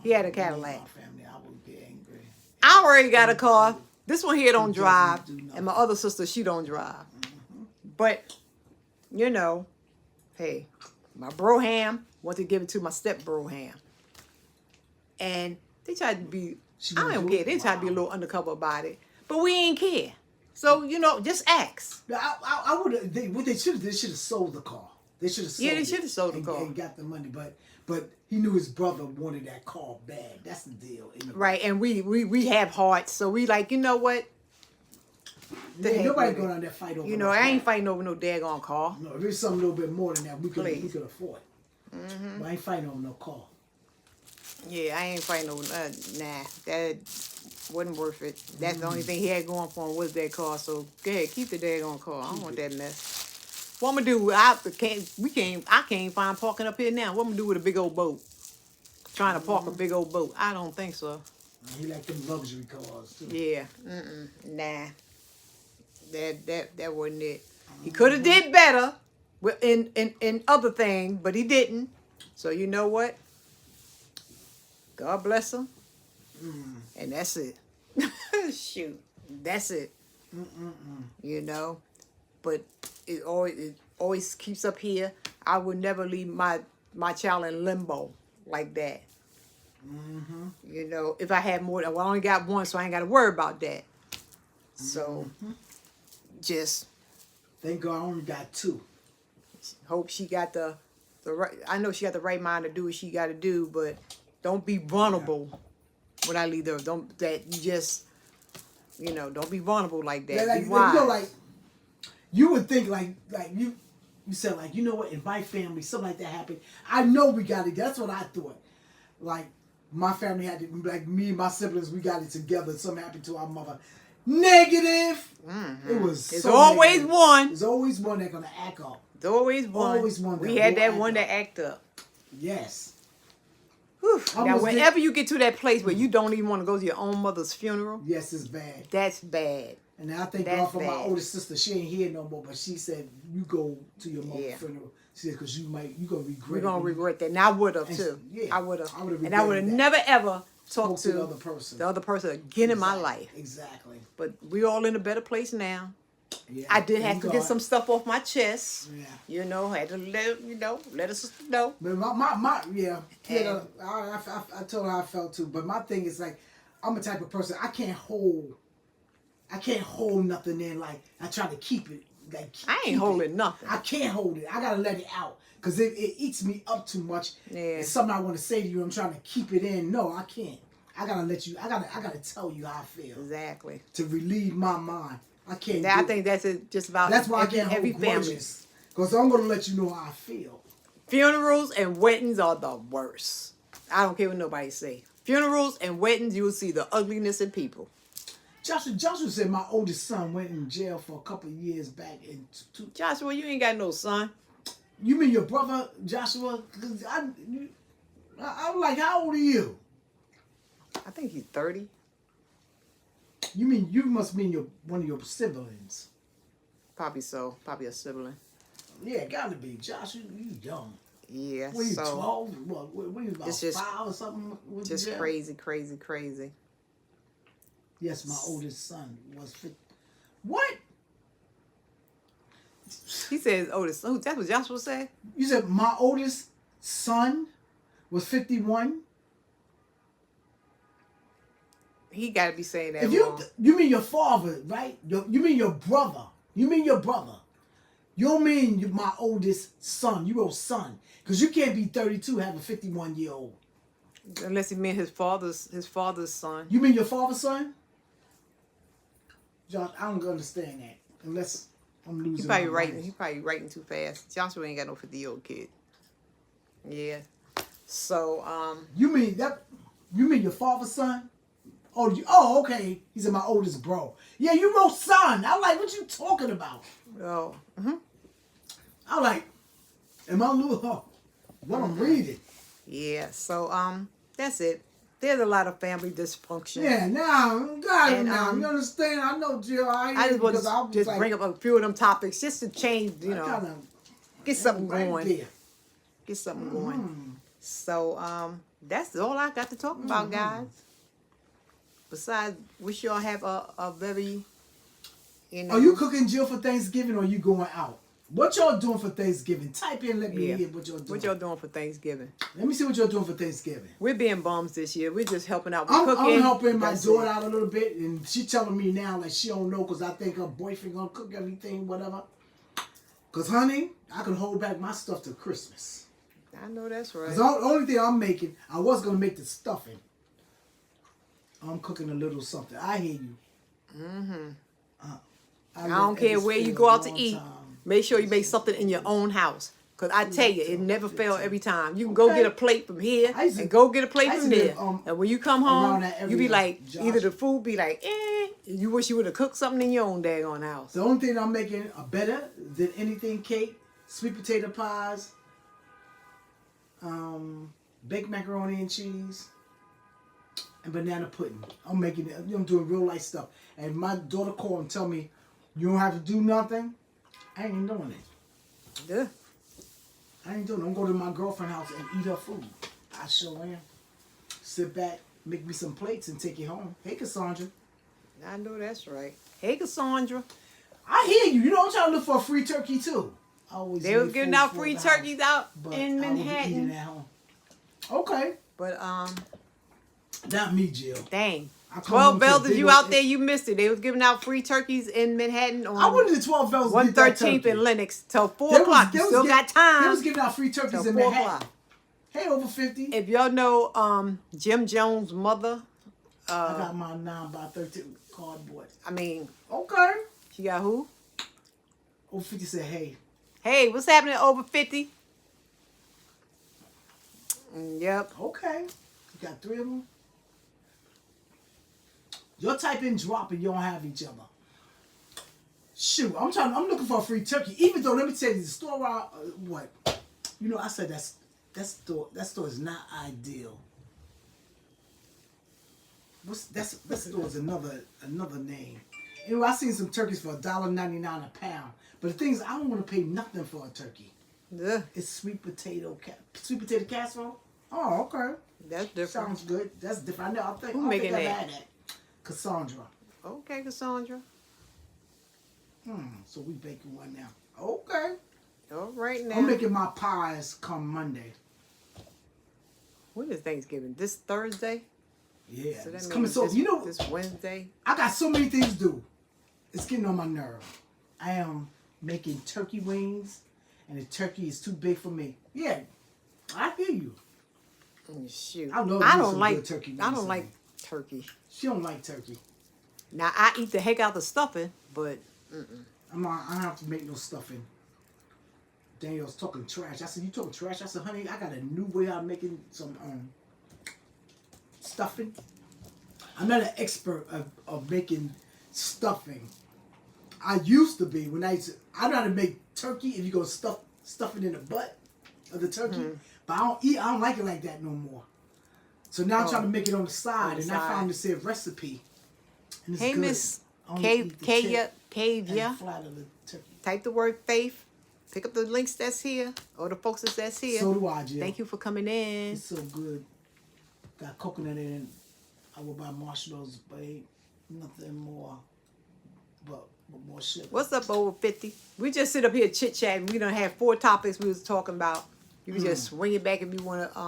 He had a Cadillac. I would be angry. I already got a car. This one here don't drive, and my other sister, she don't drive. But hey, my broham wanted to give it to my step broham, and they tried to be. I don't care. They tried to be a little undercover about it, but we ain't care. So just ask. I would. What they should have sold the car. They should have sold. Yeah, they should have sold the car and got the money, but he knew his brother wanted that car bad. That's the deal. Right, and we have hearts, so we like, you know what? Nobody go down there fight over. I ain't fighting over no daggone car. No, if there's something a little bit more than that, we could afford. But I ain't fighting over no car. Yeah, I ain't fighting over. Nah, that wasn't worth it. That's the only thing he had going for him was that car. So go ahead, keep the daggone car. I don't want that mess. What I'm gonna do? I can't find parking up here now. What I'm gonna do with a big old boat? Trying to park a big old boat? I don't think so. He like them luxury cars too. Yeah, nah. That wasn't it. He could have did better in other things, but he didn't. So you know what? God bless him. And that's it. Shoot, that's it. But it always keeps up here. I would never leave my child in limbo like that. Mm-hmm. You know, if I had more, well, I only got one, so I ain't got to worry about that. So, just Thank God I only got 2. hope she got the right. I know she got the right mind to do what she got to do, but don't be vulnerable when I leave there. Don't that you just, don't be vulnerable like that. Yeah, like, be wise. like you would think like you said like, you know what, in my family something like that happened. I know we got it. That's what I thought. Like my family had to, like me and my siblings, we got it together. Something happened to our mother. Negative. Mm-hmm. It was. It's so always negative. one. There's always one that's gonna act up. There's always one. Always one. We had that act one up. that act up. Yes. Whew. Now, whenever you get to that place where you don't even want to go to your own mother's funeral, yes, it's bad. That's bad. And I thank That's God for bad. my oldest sister. She ain't here no more, but she said, "You go to your mother's funeral." She said, "Because you gonna regret. We're gonna regret that." And I would have too. Yeah, I would have. And I regretted would have that. never ever talked to the other person. The other person again in my life. Exactly. But we all in a better place now. Yeah. I did have Thank to God. get some stuff off my chest. Yeah. Had to let a sister know. But I told her how I felt too. But my thing is like, I'm a type of person I can't hold nothing in. Like I try to keep it. Like I ain't holding nothing. I can't hold it. I gotta let it out because it eats me up too much. Yeah. It's something I want to say to you. I'm trying to keep it in. No, I can't. I gotta let you. I gotta tell you how I feel. Exactly. To relieve my mind. I can't. I think that's it. Just about. That's why every, I can't every hold family. grudges. Because I'm gonna let you know how I feel. Funerals and weddings are the worst. I don't care what nobody say. Funerals and weddings, you will see the ugliness in people. Joshua said my oldest son went in jail for a couple of years back. Joshua, you ain't got no son. You mean your brother, Joshua? Cause I'm like, how old are you? I think he's 30. You must mean one of your siblings. Probably so. Probably a sibling. Yeah, gotta be. Joshua, you young. Yeah. What are you, so 12? What are you, about it's just, 5 or something? Just crazy. Yes, my oldest son was 50. What? He says oldest son. That's what Joshua said? You said my oldest son was 51? He got to be saying that If wrong. you mean your father, right? You mean your brother. You mean your brother. You don't mean my oldest son. You wrote son. Because you can't be 32 have a 51-year-old. Unless he meant his father's son. You mean your father's son? John, I don't understand that. Unless I'm losing He probably writing too fast. Joshua ain't got no 50-year-old kid. Yeah. So, You mean your father's son? Oh, okay. He said my oldest bro. Yeah, you wrote son. I'm like, what you talking about? Oh. Mm-hmm. I'm like, am I losing what I'm reading? Yeah. So, that's it. There's a lot of family dysfunction. Yeah, now, you understand? I know, Jill. I just want to just bring up a few of them topics just to change, get something going. There. Get something going. So, that's all I got to talk about, guys. Besides, wish y'all have a very, Are you cooking, Jill, for Thanksgiving or are you going out? What y'all doing for Thanksgiving? Type in, let me hear what y'all doing. What y'all doing for Thanksgiving? Let me see what y'all doing for Thanksgiving. We're being bums this year. We're just helping out with cooking. I'm helping my daughter out a little bit, and she telling me now like she don't know because I think her boyfriend gonna cook everything, whatever. Because, honey, I can hold back my stuff till Christmas. I know that's right. Because the only thing I'm making, I was going to make the stuffing. I'm cooking a little something. I hear you. Mm-hmm. I don't care where you go out to eat. Make sure you make something in your own house. Because I tell you, it never fails every time. You can go get a plate from here and go get a plate from there. And when you come home, you be like, either the food be like, you wish you would have cooked something in your own daggone house. The only thing I'm making better than anything cake, sweet potato pies, baked macaroni and cheese, and banana pudding. I'm making it. I'm doing real light stuff. And my daughter called and tell me, you don't have to do nothing. I ain't doing it. Yeah. I ain't doing it. I'm going to my girlfriend's house and eat her food. I sure am. Sit back, make me some plates, and take it home. Hey, Cassandra. I know that's right. Hey, Cassandra. I hear you. You know, I'm trying to look for a free turkey too. I always They was make giving food out for free the turkeys house, out but in I will be eating Manhattan. at home. Okay. But Not me, Jill. dang. I come 12 home to a bells, if big you old- out there, you missed it. They was giving out free turkeys in Manhattan I on wanted the 12 bells to get that 113th turkey. and Lennox till 4 They was- o'clock. they You was still gi- got time. They was giving out free turkeys till in 4 Manhattan. o'clock. Hey, over 50. If y'all know Jim Jones' mother, I got my 9x13 cardboard. I mean, Okay. she got who? Over 50 said, hey. Hey, what's happening over 50? Yep. Okay. You got 3 of them? You'll type in drop and you don't have each other. Shoot, I'm looking for a free turkey. Even though, let me tell you, the store, what? You know, I said that store is not ideal. That store is another name. Anyway, I seen some turkeys for $1.99 a pound. But the thing is, I don't want to pay nothing for a turkey. Ugh, It's sweet potato casserole. Oh, okay. that's different. Sounds good. That's different. I know. I Who think making I've that? had that. Cassandra. Okay, Cassandra. So we baking one now. Okay. All right now. I'm making my pies come Monday. When is Thanksgiving? This Thursday? Yeah. So that It's means coming. So this, you know, this Wednesday. I got so many things to do. It's getting on my nerve. I am making turkey wings, and the turkey is too big for me. Yeah, I hear you. Shoot. I love I me don't some like good turkey I wings, don't like honey. turkey. She don't like turkey. Now I eat the heck out the stuffing, but I don't have to make no stuffing. Daniel's talking trash. I said, you talking trash? I said, honey, I got a new way of making some stuffing. I'm not an expert of making stuffing. I used to be when I know how to make turkey if you go stuff it in the butt of the turkey. But I don't like it like that no more. So now I'm trying to make it on the side, and I found this here recipe. And it's hey good. Miss I only Cave eat the Cave tip Cave and yeah. the flat of the turkey. Type the word faith. Pick up the links that's here or the folks that's here. So do I, Jill. Thank you for coming in. It's so good. Got coconut in it. I will buy marshmallows, but ain't nothing more. But more sugar. What's up, over 50? We just sit up here chit chatting. We done have 4 topics we was talking about. You can just swing it back if you want to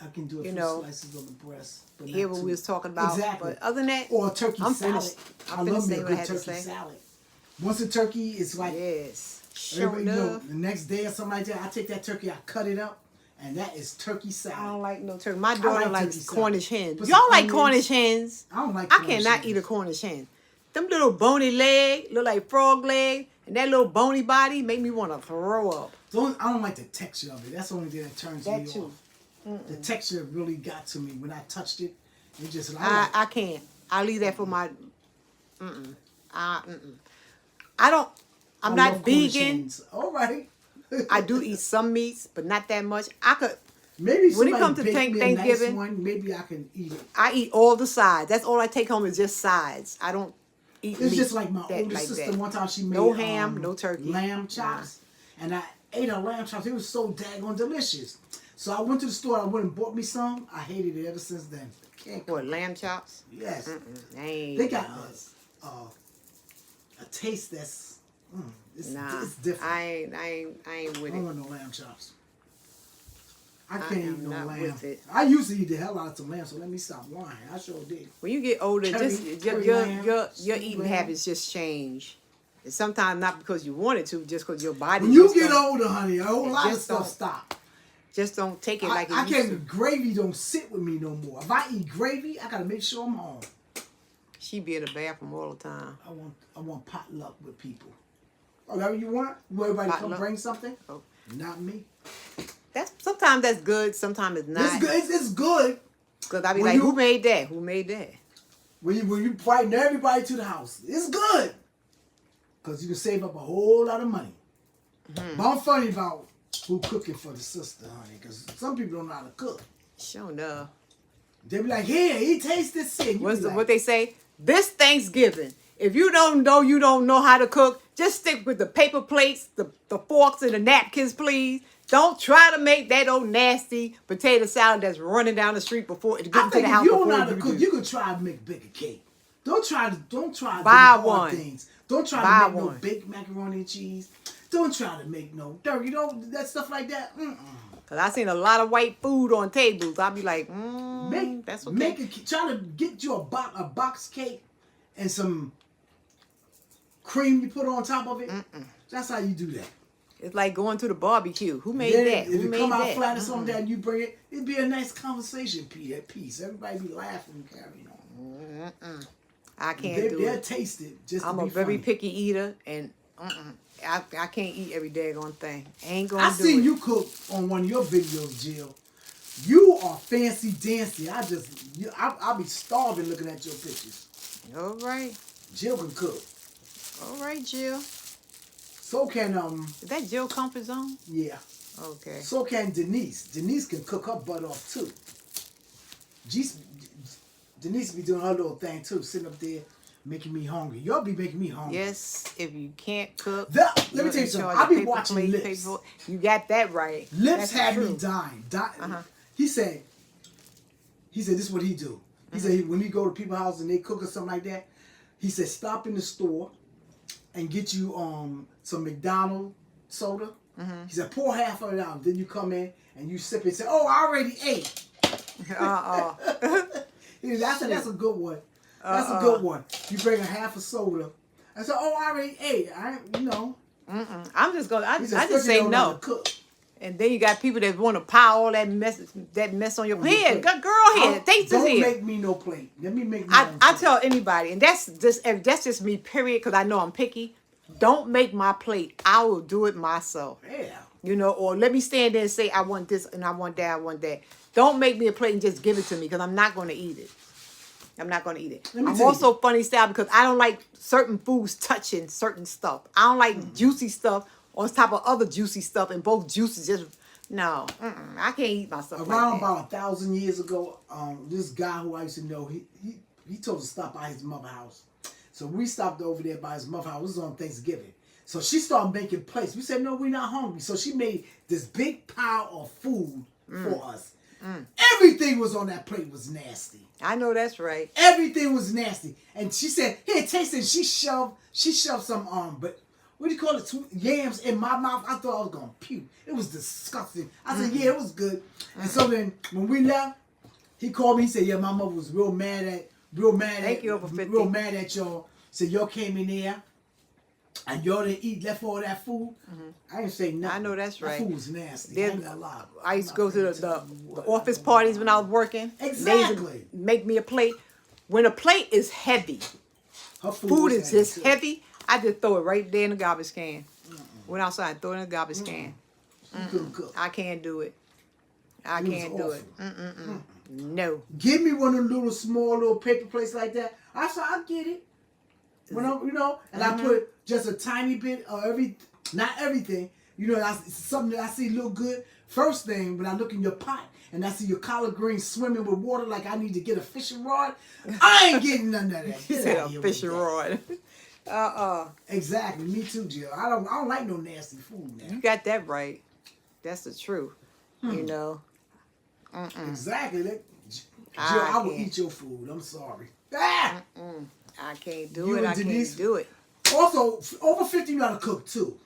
I can do a you few know, slices of the breast. But hear not what too- we was talking about. Exactly. But other than that, Or a turkey I'm salad. finished. I I'm finished love me a saying what I good had to turkey say. salad. Once a turkey is like yes, sure everybody know, enough. the next day or something like that, I take that turkey, I cut it up, and that is turkey salad. I don't like no turkey. My daughter like turkey likes salad. Cornish hens. Put Y'all some like onions. Cornish hens? I don't like I Cornish cannot hens. eat a Cornish hen. Them little bony leg, look like frog leg, and that little bony body make me want to throw up. I don't like the texture of it. That's the only thing that turns That me too. off. The texture really got to me when I touched it. It just I can't. I leave that for my. I don't. I'm not love Cornish vegan. hens. All right. I do eat some meats, but not that much. I could. Maybe When it somebody comes to bake me a Thanksgiving- nice one, maybe I can eat it. I eat all the sides. That's all I take home is just sides. I don't eat It's meat just like my that- older like sister. that. One time she made No ham, no turkey. lamb chops, and I ate her lamb chops. It was so daggone delicious. So I went to the store. I went and bought me some. I hated it ever since then. Can't What, lamb chops? Yes, I ain't they got this. a taste that's it's different. I ain't with I don't it. want no lamb chops. I can't eat am no not lamb. with it. I used to eat the hell out of some lamb, so let me stop lying. I sure did. When you get older, Curry- just curry your lamb, your steamed eating lamb. habits just change. And sometimes not because you wanted to, just because your body. When you just get don't- older, honey, a whole It lot of just stuff don't- stop. just don't take it like it I used can't. to. Gravy don't sit with me no more. If I eat gravy, I gotta make sure I'm home. She be in the bathroom all the time. I want potluck with people. Oh, that what you want? You want everybody to come Potluck? bring something? Oh. Not me. Sometimes that's good, sometimes it's not. It's good. It's good Because I be When like, you- who made that? Who made that? when you invite everybody to the house. It's good because you can save up a whole lot of money. Mm-hmm. But I'm funny about who cooking for the sister, honey, because some people don't know how to cook. Sure enough. They be like, "Here, he taste this shit." You be like, What they say? This Thanksgiving, if you don't know how to cook, just stick with the paper plates, the forks, and the napkins, please. Don't try to make that old nasty potato salad that's running down the street before it I gets into think the if house you don't before know how to you cook, do. you could try to make bigger cake. Don't try to Buy hard one. things. Don't try Buy to make no one. baked macaroni and cheese. Don't try to make no turkey. Don't that stuff like that. Cause I seen a lot of white food on tables. I'll be like, that's okay. Try to get you a box cake and some cream you put on top of it. That's how you do that. It's like going to the barbecue. Who made Then that? if Who it made come out that? flat or something that you bring it, it'd be a nice conversation piece. Everybody be laughing and carrying on. I can't do They'll it. taste it just I'm to a be very funny. picky eater, and I can't eat every daggone thing. Ain't gonna I do seen it. you cook on one of your videos, Jill. You are fancy dancy. I'll be starving looking at your pictures. All right. Jill can cook. All right, Jill. So can Is that Jill Comfort Zone? yeah. Okay. So can Denise. Denise can cook her butt off too. Denise be doing her little thing too, sitting up there making me hungry. Y'all be making me hungry. Yes, if you can't cook, Let me you're tell you in something. charge I of be paper watching plate, Lips. You got that right. Lips That's had true. me dying. Uh-huh. He said this is what he do. He said when he go to people's house and they cook or something like that, he said stop in the store and get you some McDonald's soda. He said pour half of it out. Then you come in and you sip it and say, oh, I already ate. That's a good one. That's a good one. You bring a half a soda. I said, oh, I already ate. I'm just gonna. I He said, just say "Especially don't know how no. to cook." And then you got people that want to pile all that mess on your head. Girl, here, taste this Don't here. make me no plate. Let me make my own I plate. tell anybody, and that's just me, period, because I know I'm picky. Don't make my plate. I will do it myself. Yeah. You know, or let me stand there and say, I want this and I want that, I want that. Don't make me a plate and just give it to me because I'm not going to eat it. I'm not going to eat it. Let me I'm tell also funny style because I don't like certain foods touching certain stuff. I don't like juicy stuff on top of other juicy stuff, and both juices just, no. I can't eat my stuff Around like that. about 1,000 years ago, this guy who I used to know, he told us to stop by his mother's house. So we stopped over there by his mother's house. It was on Thanksgiving. So she started making plates. We said, no, we're not hungry. So she made this big pile of food for us. Everything was on that plate was nasty. I know that's right. Everything was nasty. And she said, here, taste it. She shoved some, but what do you call it? Yams in my mouth. I thought I was going to puke. It was disgusting. I said, yeah, it was good. And so then when we left, he called me. He said, yeah, my mother was real mad at y'all. Said, y'all came in there and y'all didn't left all that food. I didn't say nothing. I know that's right. That food was nasty. There's- I ain't gonna lie. I used to go to the office parties when I was working. Exactly. They used to make me a plate. When a plate is heavy, Her food was is just too. heavy, I just throw it right there in the garbage can. Went outside, throw it in the garbage can. She couldn't cook. I can't do it. I It was can't do it. No. Give me one of them small little paper plates like that. I said, I get it. When and I put just a tiny bit of not everything. Something that I see look good. First thing, when I look in your pot and I see your collard greens swimming with water like I need to get a fishing rod, I ain't getting none of that. You Get said out a here fishing with that. rod. Exactly. Me too, Jill. I don't like no nasty food now. You got that right. That's the truth. You know. Exactly. Jill, I I will can't. eat your food. I'm sorry. Ah! I can't do You it. and I Denise? can't do it. Also, over 50 know how to cook too.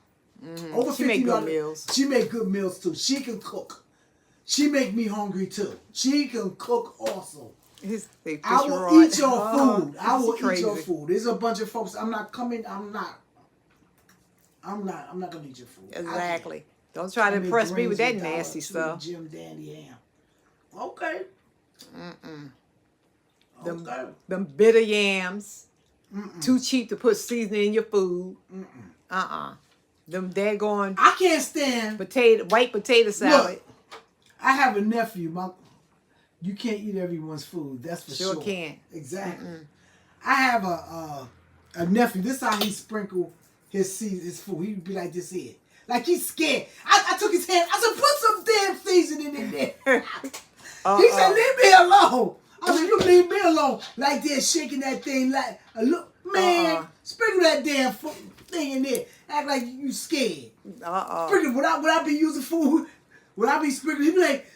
Over 50 She make know good meals. She make good meals too. She can cook. She make me hungry too. She can cook also. They fish I will rod. eat your food. I will Crazy. eat your food. There's a bunch of folks. I'm not gonna eat your food. Exactly. Don't try to I make impress me with that greens with nasty Dollar stuff. Tree, Jim Dandy ham. Okay. Okay. Them bitter yams. Too cheap to put seasoning in your food. Them daggone I can't stand. white potato salad. Look, I have a nephew. You can't eat everyone's food. That's for sure. Sure can. Exactly. I have a nephew. This is how he sprinkle his food. He'd be like this here. Like he's scared. I took his hand. I said, put some damn seasoning in there. He said, leave me alone. I said, you leave me alone. Like they're shaking that thing like a look. Man, sprinkle that damn thing in there. Act like you scared. Sprinkle. Would I be using food? Would I be sprinkling? He'd be like,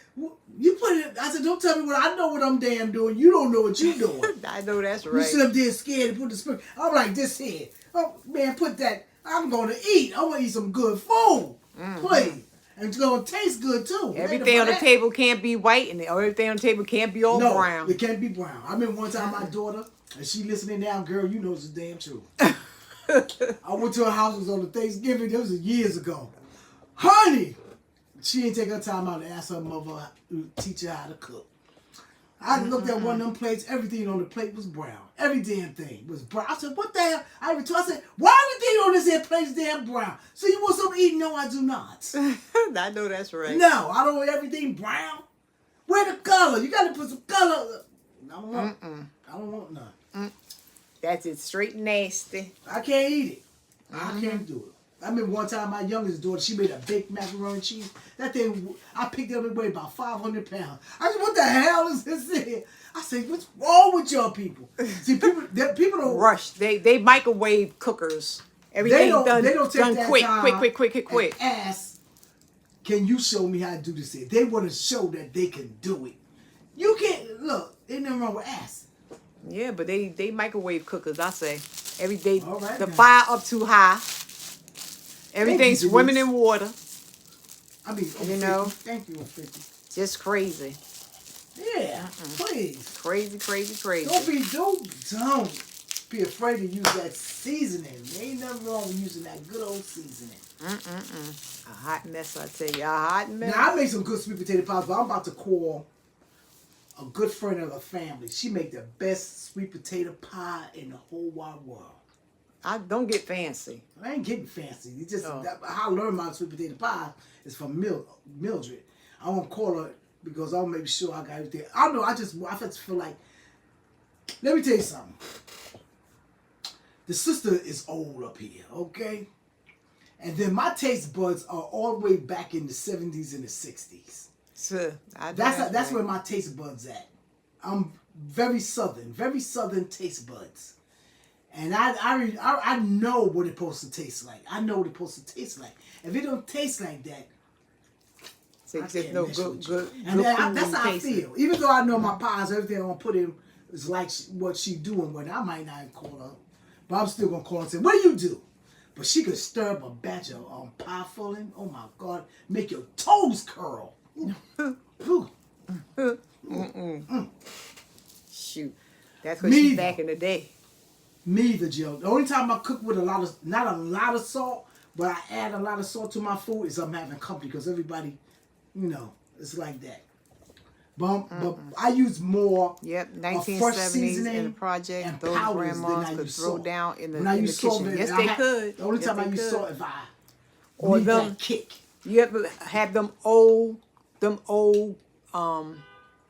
You put it. I said, don't tell me what I know what I'm damn doing. You don't know what you doing. I know that's You right. sit up there scared to put the spoon. I'm like this here. Oh man, put that. I'm gonna eat. I want to eat some good food, please, and it's gonna taste good too. Everything on the table can't be white, and everything on the table can't be all brown. It can't be brown. I remember one time my daughter, and she listening now, girl, you know it's the damn truth. I went to her house, it was on the Thanksgiving, that was years ago. Honey! She didn't take her time out to ask her mother to teach her how to cook. I looked at one of them plates, everything on the plate was brown. Every damn thing was brown. I said, what the hell? I said, why everything on this here plate is damn brown? So you want something to eat? No, I do not. I know that's right. No, I don't want everything brown. Where the color? You got to put some color. I don't want, I don't want none. That's it, straight nasty. I can't eat it. I can't do it. I remember one time my youngest daughter, she made a baked macaroni and cheese. That thing, I picked it up and weighed about 500 pounds. I said, what the hell is this here? I said, what's wrong with y'all people? See, people don't rush. They microwave cookers. Everything done quick. And ask, can you show me how to do this here? They want to show that they can do it. You can't, look, ain't nothing wrong with ass. Yeah, but they microwave cookers, I say. Every day, right, the now. fire up too high. Everything's swimming in water. I mean, you know. Thank you, 50. Just crazy. Yeah, please. Crazy. Don't be afraid to use that seasoning. There ain't nothing wrong with using that good old seasoning. A hot mess, I tell you. A hot mess. Now, I make some good sweet potato pies, but I'm about to call a good friend of the family. She make the best sweet potato pie in the whole wide world. I don't get fancy. I ain't getting fancy. It's just how I learned my sweet potato pie is from Mildred. I won't call her because I'll make sure I got everything. I don't know. I just feel like. Let me tell you something. The sister is old up here, okay? And then my taste buds are all the way back in the 70s and the 60s. Sure, That's where my taste buds at. I'm very southern taste buds. And I know what it's supposed to taste like. I know what it's supposed to taste like. If it don't taste like that, so I can't mess with you. good. And that's how I feel. Even though I know my pies, everything I'm gonna put in is like what she doing. But I might not call her, but I'm still gonna call her and say, "What do you do?" But she could stir up a batch of pie filling. Oh my God, make your toes curl. Shoot, that's what she back in the day. Me either, Jill. The only time I cook with not a lot of salt, but I add a lot of salt to my food is I'm having company because everybody, it's like that. But I use more. Yep, fresh 1970s seasoning in the project. and Those powders grandmas than I could use throw salt. down in the, When I in the use salt, kitchen. Yes, they could. The only Yes, time I they use could. salt if I Or need them that kick. You ever have them old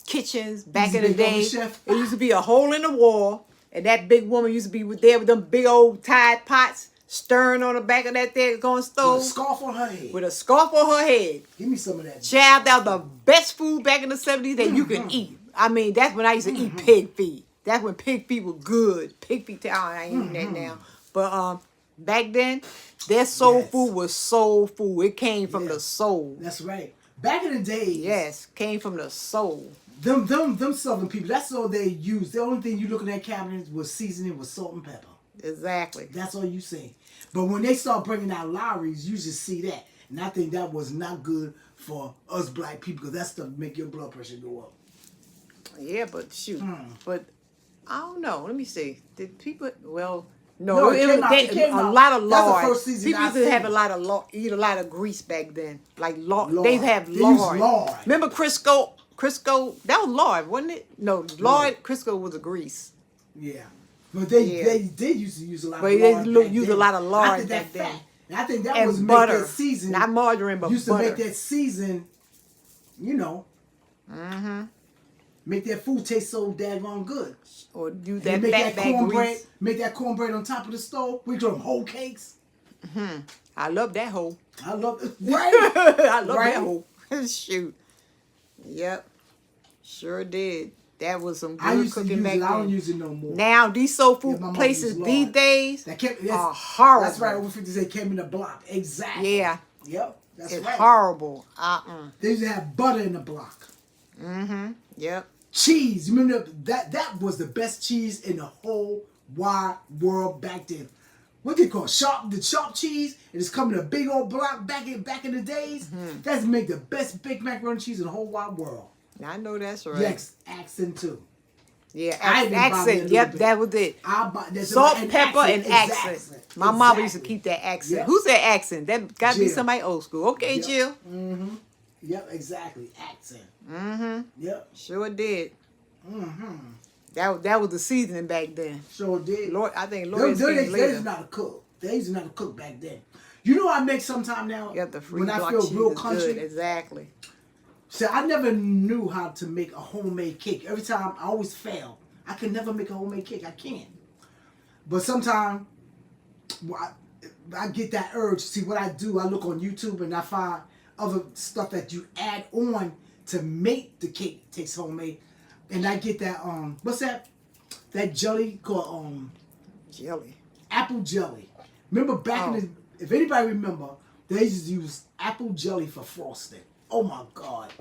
kitchens back in the day? Chef. It used to be a hole in the wall, and that big woman used to be there with them big old Tide pots, stirring on the back of that there going stove. With a scarf on her head. With a scarf on her head. Give me some of that. Child, that was the best food back in the 70s that you could eat. I mean, that's when I used to eat pig feet. That's when pig feet were good. Pig feet, I ain't eating that now. But back then, their soul food was soul food. It came from the soul. That's right. Back in the days. Yes, came from the soul. Them southern people, that's all they used. The only thing you look in their cabinets was seasoning with salt and pepper. Exactly. That's all you see. But when they start bringing out Lowry's, you just see that. And I think that was not good for us black people because that stuff make your blood pressure go up. Yeah, but shoot. But I don't know. Let me see. Did people, well... No, No, it came a out. lot of That's the lard. first season People I used to have seen. eat a lot of grease back then. Like lard. Lard. They have They used lard. lard. Remember Crisco? Crisco, that was lard, wasn't it? No, lard. Crisco was a grease. Yeah. But they did used to use a lot But of lard. they used a lot of lard back then. And I think that And was butter. make that season. Not margarine, but used butter. to make that season, make that food taste so daggone good. Or use And that make fat that back cornbread, grease. make that cornbread on top of the stove. We do them whole cakes. I love that hoe. I love it. Right? I love Right? that hoe. Shoot. Yep. Sure did. That was some I good used to cooking use back it. then. I don't use it no more. Now these soul Yeah, food my mom places used these lard. days That's are horrible. That's right. Over 50 they came in the block. Exactly. Yeah. Yep. That's It's right. horrible. They used to have butter in the block. Yep. Cheese. You remember that was the best cheese in the whole wide world back then. What they call the sharp cheese? It is coming in a big old block back in the days. That's make the best baked macaroni cheese in the whole wide world. I know that's right. Yes, accent too. Yeah, I even buy me a accent. little Yep, bit. that was it. There's Salt, an pepper, and accent. accent. My mama used to keep that accent. Yep. Who said accent? That got to be Jill. somebody old school. Okay, Yep. Jill. Yep, exactly. Accent. Yep. Sure did. That was the seasoning back then. Sure did. Lord, I think Lord is later. They used not a cook. They used not a cook back then. You know what I make sometime now? Yep, the free when I block feel cheese real is country. good. Exactly. See, I never knew how to make a homemade cake. Every time I always fail. I can never make a homemade cake. I can't. But sometimes I get that urge. See, what I do, I look on YouTube and I find other stuff that you add on to make the cake taste homemade. And I get that, what's that? That jelly called Jelly. apple jelly. Remember back in the, if anybody remember, they used to use apple jelly for frosting. Oh my God.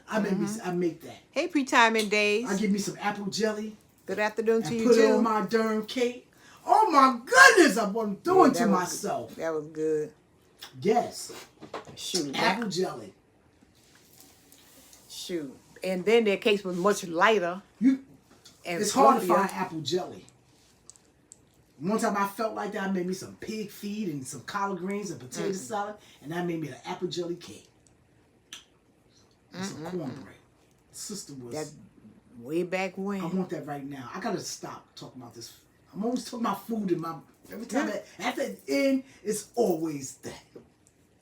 I make that. Hey, pre-timing days. I give me some apple jelly. Good afternoon to And you put it too. on my darn cake. Oh my goodness, I'm doing to that was- myself. That was good. Yes. Shoot. Apple jelly. Shoot. And then their cakes was much lighter. And It's hard to fluffier. find apple jelly. One time I felt like that, I made me some pig feet and some collard greens and potato salad, and I made me an apple jelly cake. And some cornbread. Sister was... That way back when. I want that right now. I gotta stop talking about this. I'm always talking about food in my... Every time after the end, it's always that.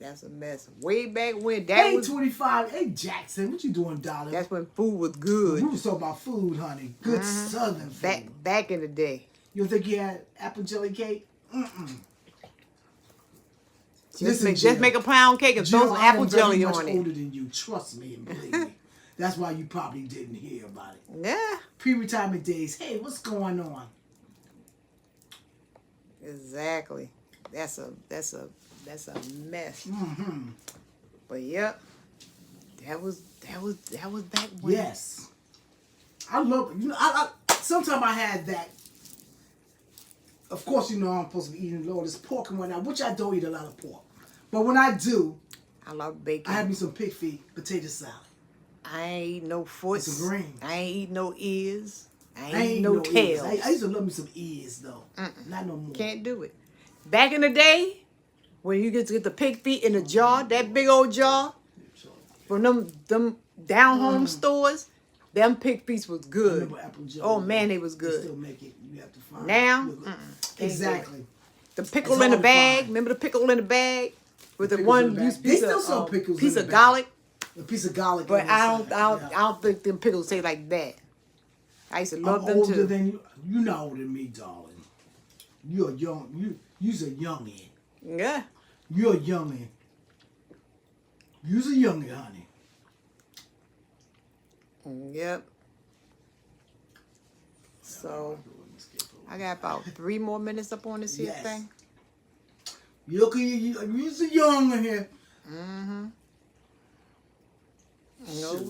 That's a mess. Way back when. Hey, 25. Hey, Jackson. What you doing, darling? That's when food was good. We was talking about food, honey. Good Southern food. Back in the day. You don't think you had apple jelly cake? Just Jill. make a pound cake and throw Jill, some I apple am very jelly much on it. older than you. Trust me and believe me. That's why you probably didn't hear about it. Yeah. Pre-retirement days. Hey, what's going on? Exactly. That's a mess. But yep. That was back when. Yes. I love it. You know, I sometimes I had that. Of course, you know I'm supposed to be eating all this pork and whatnot, which I don't eat a lot of pork. But when I do, I love bacon. I have me some pig feet, potato salad. I ain't eat no foots. Some greens. I ain't eat no ears. I ain't I eat ain't no no tails. ears. I used to love me some ears though. Not no more. Can't do it. Back in the day, when you get to get the pig feet in a jar, that big old jar, from them down home stores, them pig feet was good. Remember apple jelly, Oh man, though. they was They good. still make it. You have to find Now, it. Exactly. The pickle It's in the hard to bag. find. Remember the pickle in the bag with the pickles in one the used bag. They piece still of sell pickles piece in of the bag. garlic. A piece of garlic. But on I the don't side. I don't think them pickles taste like that. I used to love I'm them older too. than you. You're not older than me, darling. You're young. You's a youngin. Yeah. You're a youngin. You's a youngin, honey. Yep. So I got about 3 more minutes up on this here Yes. thing. You's a youngin here.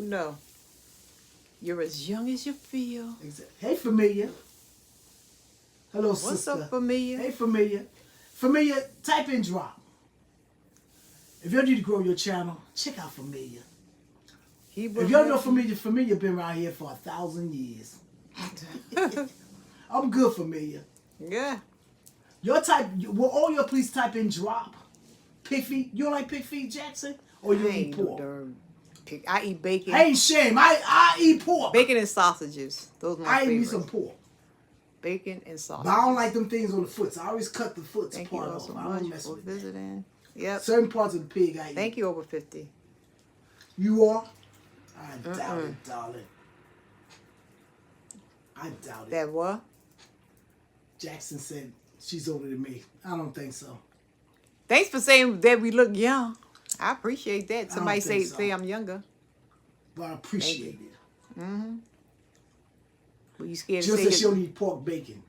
No. You're as young as you feel. Hey, familiar. Hello, What's sister. up, familiar? Hey, familiar. Familiar, type in drop. If you need to grow your channel, check out familiar. If y'all know familiar been around here for 1,000 years. I'm good, familiar. Yeah. Will all your please type in drop? Pig feet? You don't like pig feet, Jackson? Or you I eat ain't no pork? darn pig. I eat bacon. I ain't shame. I eat pork. Bacon and sausages. Those are my I eat me favorites. some pork. Bacon and But sausages. I don't like them things on the foots. I always cut the foots Thank you part all off. so I much don't mess for with that. visiting. Yep. Certain parts of the pig I eat. Thank you, over 50. You are? I doubt it, darling. I doubt it. That what? Jackson said she's older than me. I don't think so. Thanks for saying that we look young. I appreciate that. Somebody think say so. I'm younger. But I appreciate it. Were you scared Jill to said say she it? don't eat pork bacon.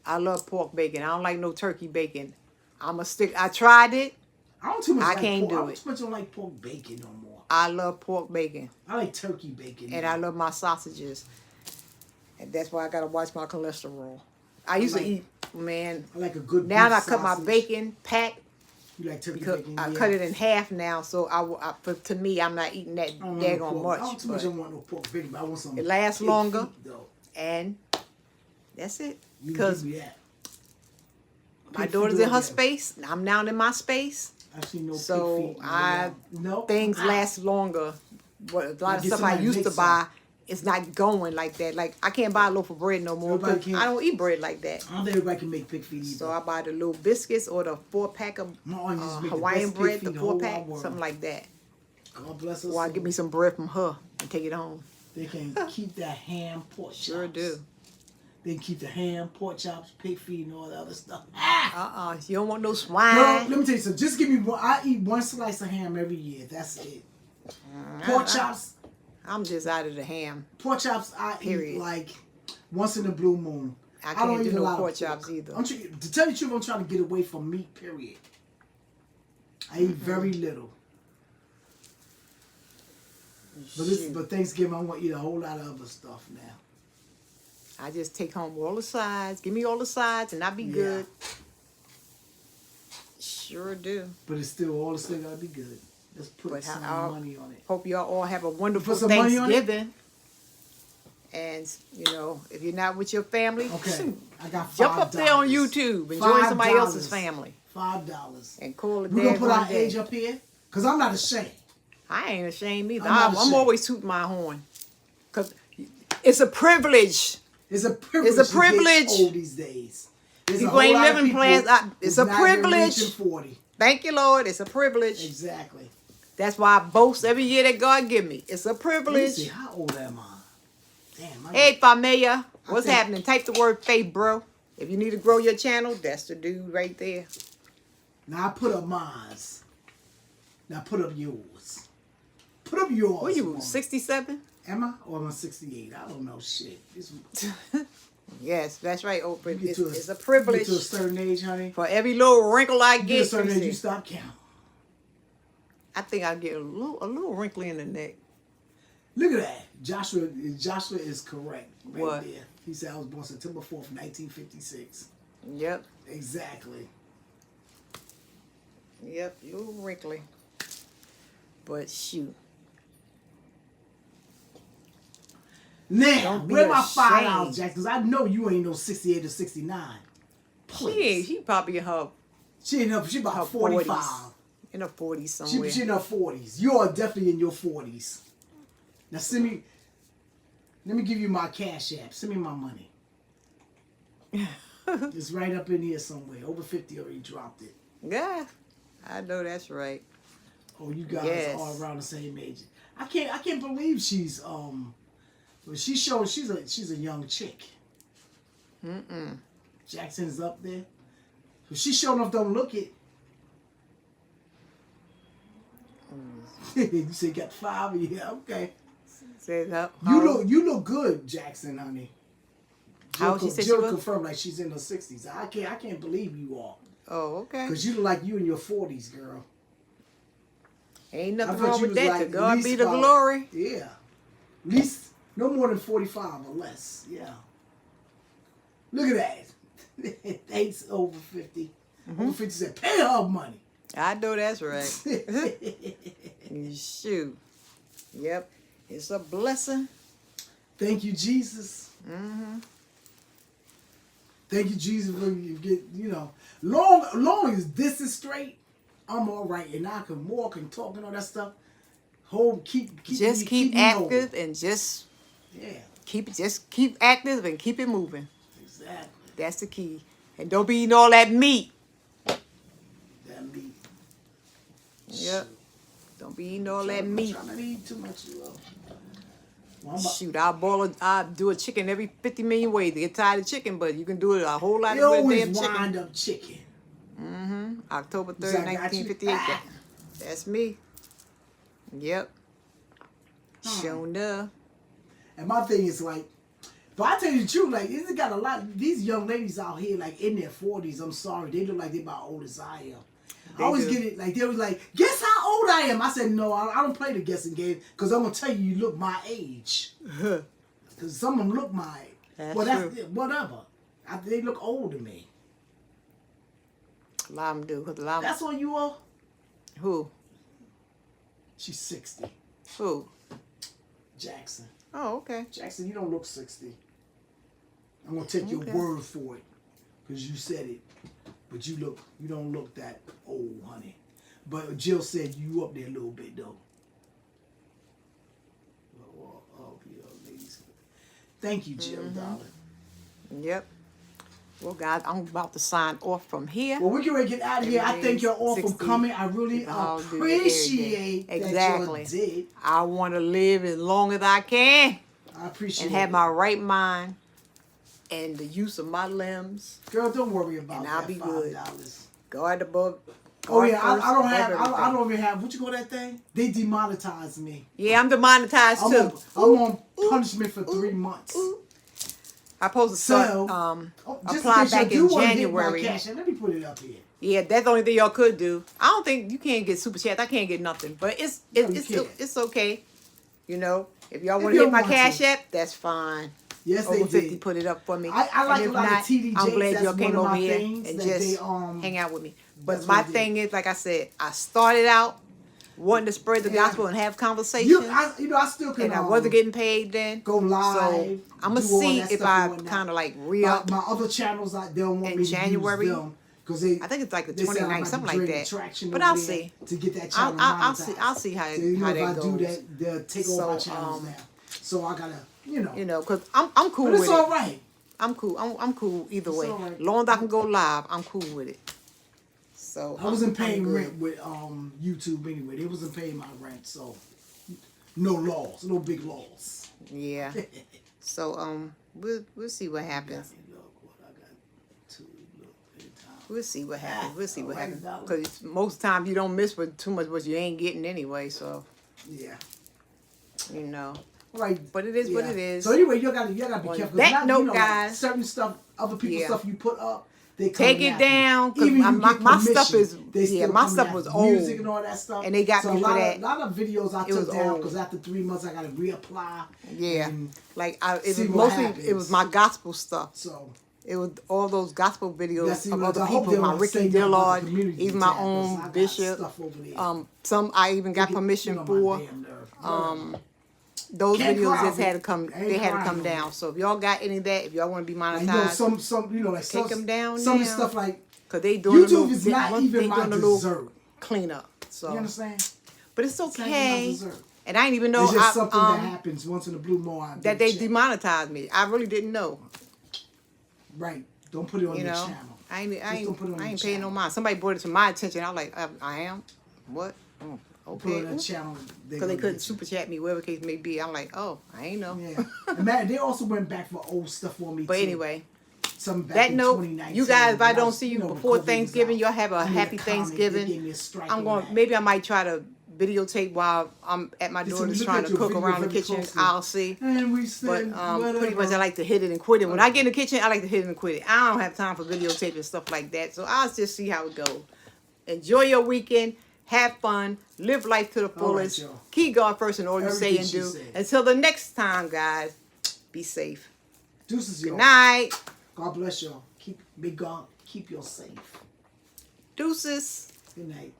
I love pork bacon. I don't like no turkey bacon. I'm a stick. I tried it. I don't too much I like can't pork. do I don't it. too much don't like pork bacon no more. I love pork bacon. I like turkey bacon. And I love my sausages. And that's why I gotta watch my cholesterol. I used to eat, man. I like a good now beef I cut my sausage. bacon pack. You like turkey Because bacon? I Yeah. cut it in half now, so to me, I'm not eating that I don't daggone want no much. pork. I don't too much. I don't want no pork bacon, but I want some. It lasts pig longer. feet, though. And that's it. You Because give me that. my Pig feet daughter's do in her it, yeah. space. I'm now in my space. I've seen no So pig feet. No. things last longer. What a lot of Get stuff I somebody used to make buy, some. it's not going like that. Like I can't buy a loaf of bread no more Everybody because can't. I don't eat bread like that. I don't think everybody can make pig feet either. So I buy the little biscuits or the 4-pack of My aunt used to make the Hawaiian best pig bread, feet the in the whole 4-pack, wide world. something like that. God bless her. Or I soul. get me some bread from her and take it home. They can keep that ham, pork chops. Sure do. They can keep the ham, pork chops, pig feet, and all that other stuff. You don't want no swine. Girl, let me tell you something. Just give me one. I eat one slice of ham every year. That's it. Pork chops. I'm just out of the ham. Pork chops. I Period. eat like once in a blue moon. I don't can't eat do a no lot pork of chops either. To tell you the truth, I'm trying to get away from meat. Period. I eat very little. But Thanksgiving, I want to eat a whole lot of other stuff now. I just take home all the sides. Give me all the sides and I'll be good. Sure do. But it's still all the still gotta be good. Let's put some money on it. Hope y'all all have a wonderful Put some money on it? Thanksgiving. And if you're not with your family, Okay, I got $5. jump up there on YouTube and join somebody else's family. $5. And call it We're gonna put our day. age up here, cause I'm not ashamed. I ain't ashamed either. I'm not ashamed. I'm always tooting my horn. Cause it's a privilege. It's a privilege. It's a privilege. To get old these days. There's People ain't living plans. It's a who's not even privilege. reaching 40. Thank you, Lord. It's a privilege. Exactly. That's why I boast every year that God give me. It's a Let me privilege. see, how old am I? Damn. Hey, familia. What's think- happening? Type the word faith, bro. If you need to grow your channel, that's the dude right there. Now I put up mine. Now put up yours. Put up yours. What are you, woman. 67? Am I? Or am I 68? I don't know shit. Yes, that's right, Oprah. You get It's a you privilege. get to a certain age, honey. For every little wrinkle I You get a get, certain let age, me you see. stop counting. I think I get a little wrinkly in the neck. Look at that. Joshua is correct right What? there. He said I was born September 4th, 1956. Yep. Exactly. Yep, a little wrinkly. But shoot. Now, Don't be where my ashamed. $5, Jack? Because I know you ain't no 68 or 69. She probably in her She about her 45. 40s. In her 40s somewhere. She in her 40s. You are definitely in your 40s. Now let me give you my cash app. Send me my money. It's right up in here somewhere. Over 50 already dropped it. Yeah, I know that's right. Oh, you guys Yes. are around the same age. I can't believe she's she's showing she's a young chick. Jackson's up there. So she showing off don't look it. You say you got 5 of you. Okay. Says how You look good, Jackson, honey. How old she said she Jill was? confirmed like she's in her 60s. I can't believe you are. Oh, okay. Because you look like you in your 40s, girl. Ain't I nothing thought wrong you with was that. like To at God least be the about- glory. Yeah. At least no more than 45 or less. Yeah. Look at that. Thanks over 50. Over 50 said, pay her money. I know that's right. Shoot. Yep. It's a blessing. Thank you, Jesus. Thank you, Jesus, for you get, long as this is straight, I'm all right. And I can walk and talk and all that stuff. Keep Keep me whole. active and just Yeah, keep active and keep it moving. exactly. That's the key. And don't be eating all that meat. That meat. Yep. Don't be eating all that meat. I'm trying to eat too much, Shoot, I'll do a chicken every 50 million ways to get tired of chicken, but you can do it a whole lot You of always damn chicken. wind up chicken. October So 3rd, I got you. 1958. That's me. Yep. Sure enough. And my thing is like, but I tell you the truth, like, it's got a lot. These young ladies out here, like in their 40s. I'm sorry, they look like they about old as I am. I always do. get it, like, they was like, guess how old I am? I said, no, I don't play the guessing game, because I'm going to tell you, you look my age. Because some of them look my age. That's well, that's true. whatever. They look old to me. A lot of them do. 'Cause a lot of That's on you all? Who? She's 60. Who? Jackson. Oh, okay. Jackson, you don't look 60. I'm going to take your word for it, because you said it. But you don't look that old, honey. But Jill said you up there a little bit, though. Ladies. Thank you, Jill, darling. Yep. Well, guys, I'm about to sign off from here. Well, we're getting ready to get out of here. I thank you all for 60. coming. I really I'll do it appreciate every day. that Exactly. you did. I want to live as long as I can I appreciate and it. have my right mind and the use of my limbs. Girl, don't worry about And I'll that be $5. good. Guard above. Oh guard yeah, first I don't above have. everything. I don't even have. What you call that thing? They demonetized me. Yeah, I'm demonetized I'm too. on punishment for 3 months. I'm supposed to start Just apply in case back you in do wanna hit my January. cash, let me put it up here. Yeah, that's the only thing y'all could do. I don't think you can't get super chats. I can't get nothing, but No, you can't. it's okay. You know, if y'all If want to you hit my want cash to. app, that's fine. Yes, Over they 50 did. put it up for me. I like And a if lot not, of TD I'm Jakes. glad That's y'all one came of over my here things and that just they, hang out with me. But that's my what they did. thing is, like I said, I started out wanting to spread the Yeah. gospel and have conversations. I still can. And I wasn't getting paid then. go live. So I'm gonna do all see that if stuff I and whatnot. kind of like My, re-up. my other channels, they don't want In me to January? use them because they. I think it's like the they say I'm 29th, about to something like drain that. traction But over I'll there see. to get that channel I'll monetized. see how So, you know, how if that I do goes. that, they'll take over my So, channels now. So I gotta, You know, cause I'm cool But with it's it. all right. I'm cool. I'm cool either It's way. all right. Long as I can go live, I'm cool with it. So I wasn't I'm paying good. rent with YouTube anyway. They wasn't paying my rent, so no laws, no big laws. Yeah. So we'll see what happens. We'll see what happens. We'll see what All right, happens. darling. Because most times you don't miss for too much what you ain't getting anyway. So Yeah. you know. Right. But it is what it is. So anyway, you gotta be On careful. 'cause that now, note, like, guys, certain stuff, other people's Yeah. stuff you put up, they Take coming it after you. down, 'cause Even you my get stuff permission, is- they yeah, still my coming stuff after was you. old. Music and all that stuff. And they got so me a for lot that. Of, lot of videos I It was took down old. because after 3 months I gotta reapply. Yeah. and Like it see was what mostly happens. it was my gospel stuff. So It was all those gospel videos Yeah, see, of I other hope people, they my don't Ricky say nothing about the Dillard, community even my tab, 'cause I own got bishop. stuff over there. Some I even got Get- permission get on for. my damn nerve. Those Can't videos cry just on had it. to come. I ain't They had to crying come on down. it. So if y'all got any of that, if y'all want to be And, monetized, some like take some, them down some of the now. stuff like because they doing YouTube is not even my doing a little dessert. cleanup. So, You understand? but it's It's not even my okay. dessert. And I didn't even know It's just something that happens once in a blue moon. that they demonetized me. I really didn't know. Right. Don't put it on You your know, channel. I Just don't put it on ain't your paying no channel. mind. Somebody brought it to my attention. I was like, I am. What? Put it Okay. on that channel. Because they couldn't super chat me, whatever the case may be. I'm like, oh, I ain't know. Yeah. And man, they also went back for old stuff on me But too. anyway, Some back that in note, 2019, you guys, if I when don't was, see you when before COVID was Thanksgiving, out. y'all have a I made happy comment, they Thanksgiving. gave me a strike I'm on going. that. Maybe I might try to videotape while I'm at my Listen, daughter's look trying at to your cook video around the very kitchen. closely. I'll see. And we But said, pretty much I like to hit it and quit it. When I get in the kitchen, I like to hit it and quit it. I don't have time for videotape and stuff like that. So I'll just see how it goes. Enjoy your weekend. Have fun. Live life to the right, fullest. y'all. Keep God first in all you say Everything and she do. said. Until the next time, guys, be safe. Deuces, y'all. Good night. God bless y'all. May God keep you safe. Deuces. Good night.